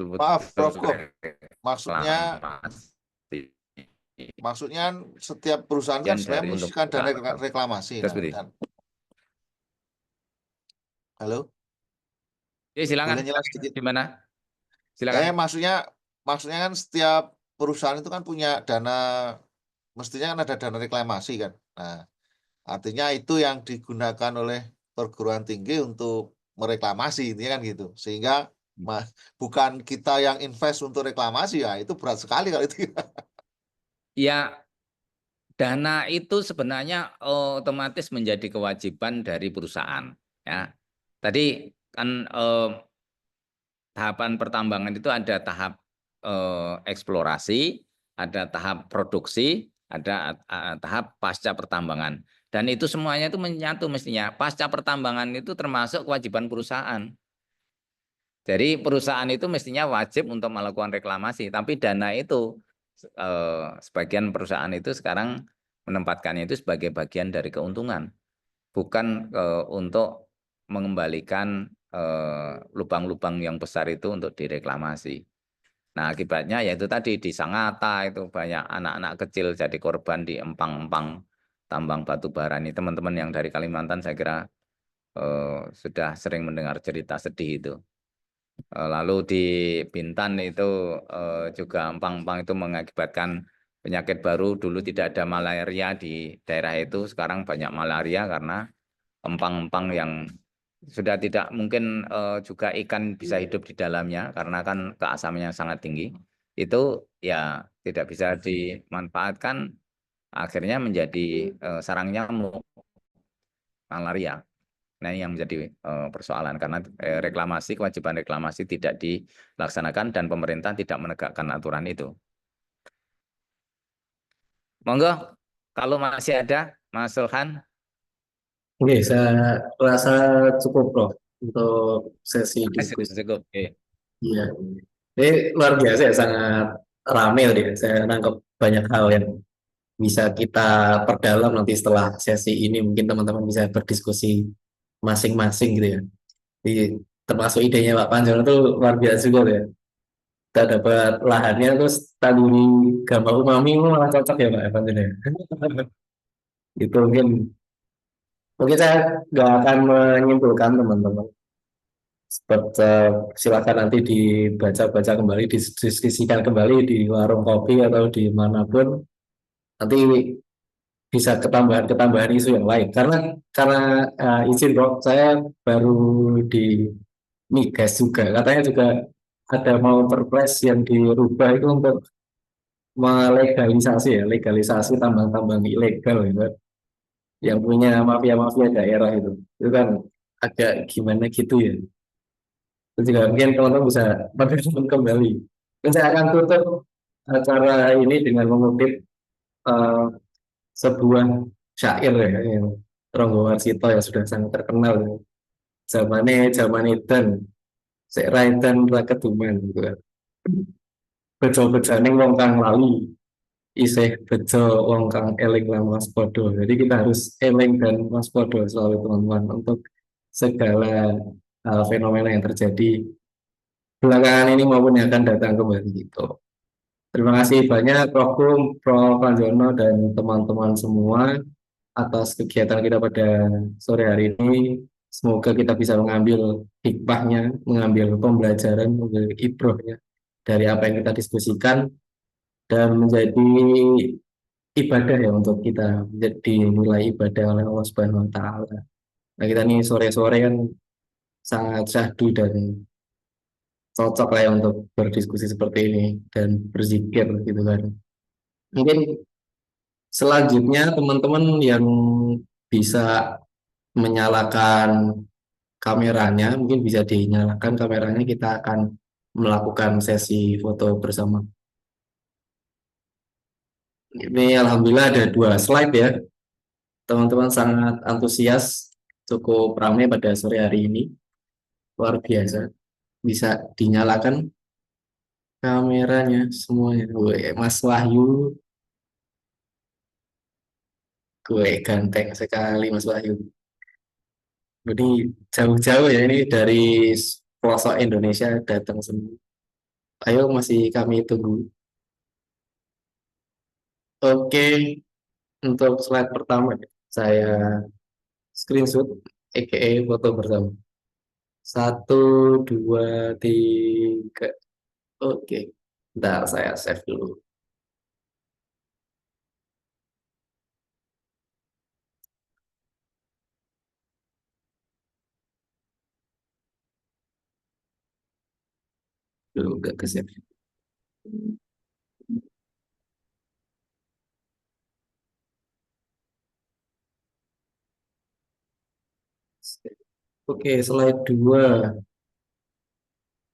S7: Maaf, Profko. Maksudnya
S1: reklamasi.
S7: setiap perusahaan kan
S1: Bagian
S7: sebenarnya
S1: dari untuk
S7: menyisihkan dana
S1: usaha.
S7: reklamasi.
S1: Terus
S7: Nah,
S1: Budi.
S7: halo,
S1: Ya, silakan.
S7: boleh nyela sedikit?
S1: Gimana? Silakan.
S7: Maksudnya kan setiap perusahaan itu kan punya dana, mestinya kan ada dana reklamasi kan. Nah, artinya itu yang digunakan oleh perguruan tinggi untuk mereklamasi, intinya kan gitu. Sehingga bukan kita yang invest untuk reklamasi, ya itu berat sekali kalau itu.
S1: Ya, dana itu sebenarnya otomatis menjadi kewajiban dari perusahaan. Ya, tadi kan tahapan pertambangan itu ada tahap eksplorasi, ada tahap produksi, ada tahap pasca pertambangan. Dan itu semuanya itu menyatu mestinya. Pasca pertambangan itu termasuk kewajiban perusahaan. Jadi perusahaan itu mestinya wajib untuk melakukan reklamasi, tapi dana itu sebagian perusahaan itu sekarang menempatkannya itu sebagai bagian dari keuntungan, bukan untuk mengembalikan lubang-lubang yang besar itu untuk direklamasi. Nah, akibatnya yaitu tadi di Sangatta itu banyak anak-anak kecil jadi korban di empang-empang tambang batu bara. Ini teman-teman yang dari Kalimantan saya kira sudah sering mendengar cerita sedih itu. Lalu di Bintan itu juga empang-empang itu mengakibatkan penyakit baru. Dulu tidak ada malaria di daerah itu, sekarang banyak malaria karena empang-empang yang sudah tidak mungkin juga ikan bisa hidup di dalamnya karena kan keasamannya sangat tinggi. Itu ya tidak bisa dimanfaatkan, akhirnya menjadi sarang nyamuk malaria. Nah, ini yang menjadi persoalan karena reklamasi, kewajiban reklamasi tidak dilaksanakan dan pemerintah tidak menegakkan aturan itu. Monggo, kalau masih ada, Mas Sulhan.
S6: Oke, saya rasa cukup Prof untuk sesi diskusi.
S1: Cukup.
S6: Iya, ini luar biasa ya, sangat ramai tadi. Saya nangkep banyak hal yang bisa kita perdalam nanti setelah sesi ini. Mungkin teman-teman bisa berdiskusi masing-masing gitu ya. Jadi termasuk idenya Pak Panjono itu luar biasa juga ya. Kita dapat lahannya terus tadi gambar umami malah cocok ya Pak Panjono ya. Itu mungkin saya nggak akan menyimpulkan teman-teman. Silakan nanti dibaca-baca kembali, didiskusikan kembali di warung kopi atau di manapun. Nanti bisa ketambahan isu yang lain. Karena izin kok, saya baru di migas juga. Katanya juga ada mau perpres yang dirubah itu untuk legalisasi tambang-tambang ilegal gitu. Yang punya mafia-mafia daerah itu kan agak gimana gitu ya. Itu juga mungkin teman-teman bisa berdiskut kembali. Dan saya akan tutup acara ini dengan mengutip sebuah syair ya, yang Ronggo Warsito yang sudah sangat terkenal. Zaman edan, sekra edan ra keduman gitu kan. Bejo-bejaning wong kang lali, isih bejo wong kang eling lan waspada. Jadi kita harus eling dan waspada selalu teman-teman untuk segala fenomena yang terjadi belakangan ini maupun yang akan datang kembali gitu. Terima kasih banyak Prof. Kum, Prof. Panjono dan teman-teman semua atas kegiatan kita pada sore hari ini. Semoga kita bisa mengambil hikmahnya, mengambil pembelajaran, mengambil ibrahnya dari apa yang kita diskusikan dan menjadi ibadah ya untuk kita, menjadi nilai ibadah oleh Allah Subhanahu wa taala. Nah, kita nih sore-sore kan sangat syahdu dan cocok lah ya untuk berdiskusi seperti ini dan berzikir gitu kan. Mungkin selanjutnya teman-teman yang bisa menyalakan kameranya, mungkin bisa dinyalakan kameranya, kita akan melakukan sesi foto bersama. Ini alhamdulillah ada 2 slide ya. Teman-teman sangat antusias, cukup ramai pada sore hari ini. Luar biasa. Bisa dinyalakan kameranya semuanya. Wih, Mas Wahyu, gue ganteng sekali Mas Wahyu. Ini jauh-jauh ya, ini dari pelosok Indonesia datang semua. Ayo, masih kami tunggu. Oke, untuk slide pertama saya screenshot, aka foto bersama. 1, 2, 3. Oke, bentar saya save dulu. Dulu udah ke save. Oke, slide 2.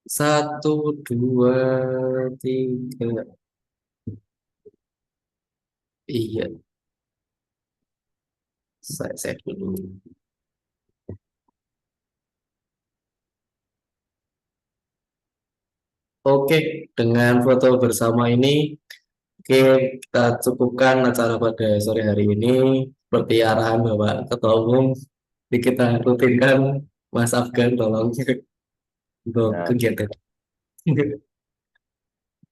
S6: 1, 2, 3. Iya, saya save dulu. Oke, dengan foto bersama ini, oke, kita cukupkan acara pada sore hari ini. Seperti arahan Bapak Ketua Umum, jadi kita rutinkan Mas Afgan tolong untuk kegiatan.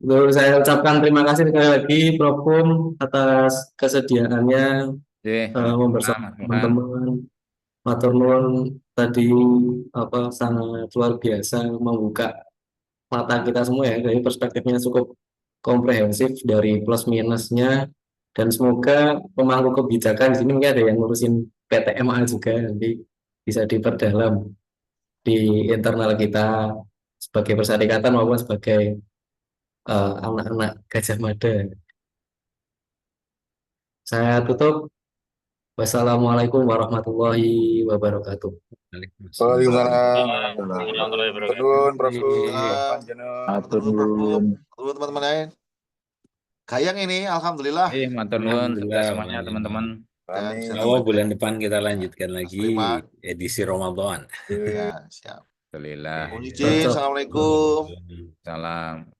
S6: Lalu saya ucapkan terima kasih sekali lagi Prof. Pum atas kesediaannya membersama teman-teman. Matur nuwun tadi sangat luar biasa membuka mata kita semua ya, dari perspektifnya cukup komprehensif dari plus minusnya, dan semoga pemangku kebijakan di sini mungkin ada yang ngurusin PTMA juga, nanti bisa diperdalam di internal kita sebagai persyarikatan maupun sebagai anak-anak Gajah Mada. Saya tutup. Wassalamualaikum warahmatullahi wabarakatuh.
S7: Waalaikumsalam. Turun, Prof. Teman-teman lain. Gayang ini, alhamdulillah.
S1: Matur nuwun
S2: Alhamdulillah,
S1: semuanya teman-teman.
S2: Oh, bulan depan kita lanjutkan lagi edisi Ramadan.
S7: Ya, siap.
S1: Alhamdulillah.
S7: Assalamualaikum.
S1: Salam.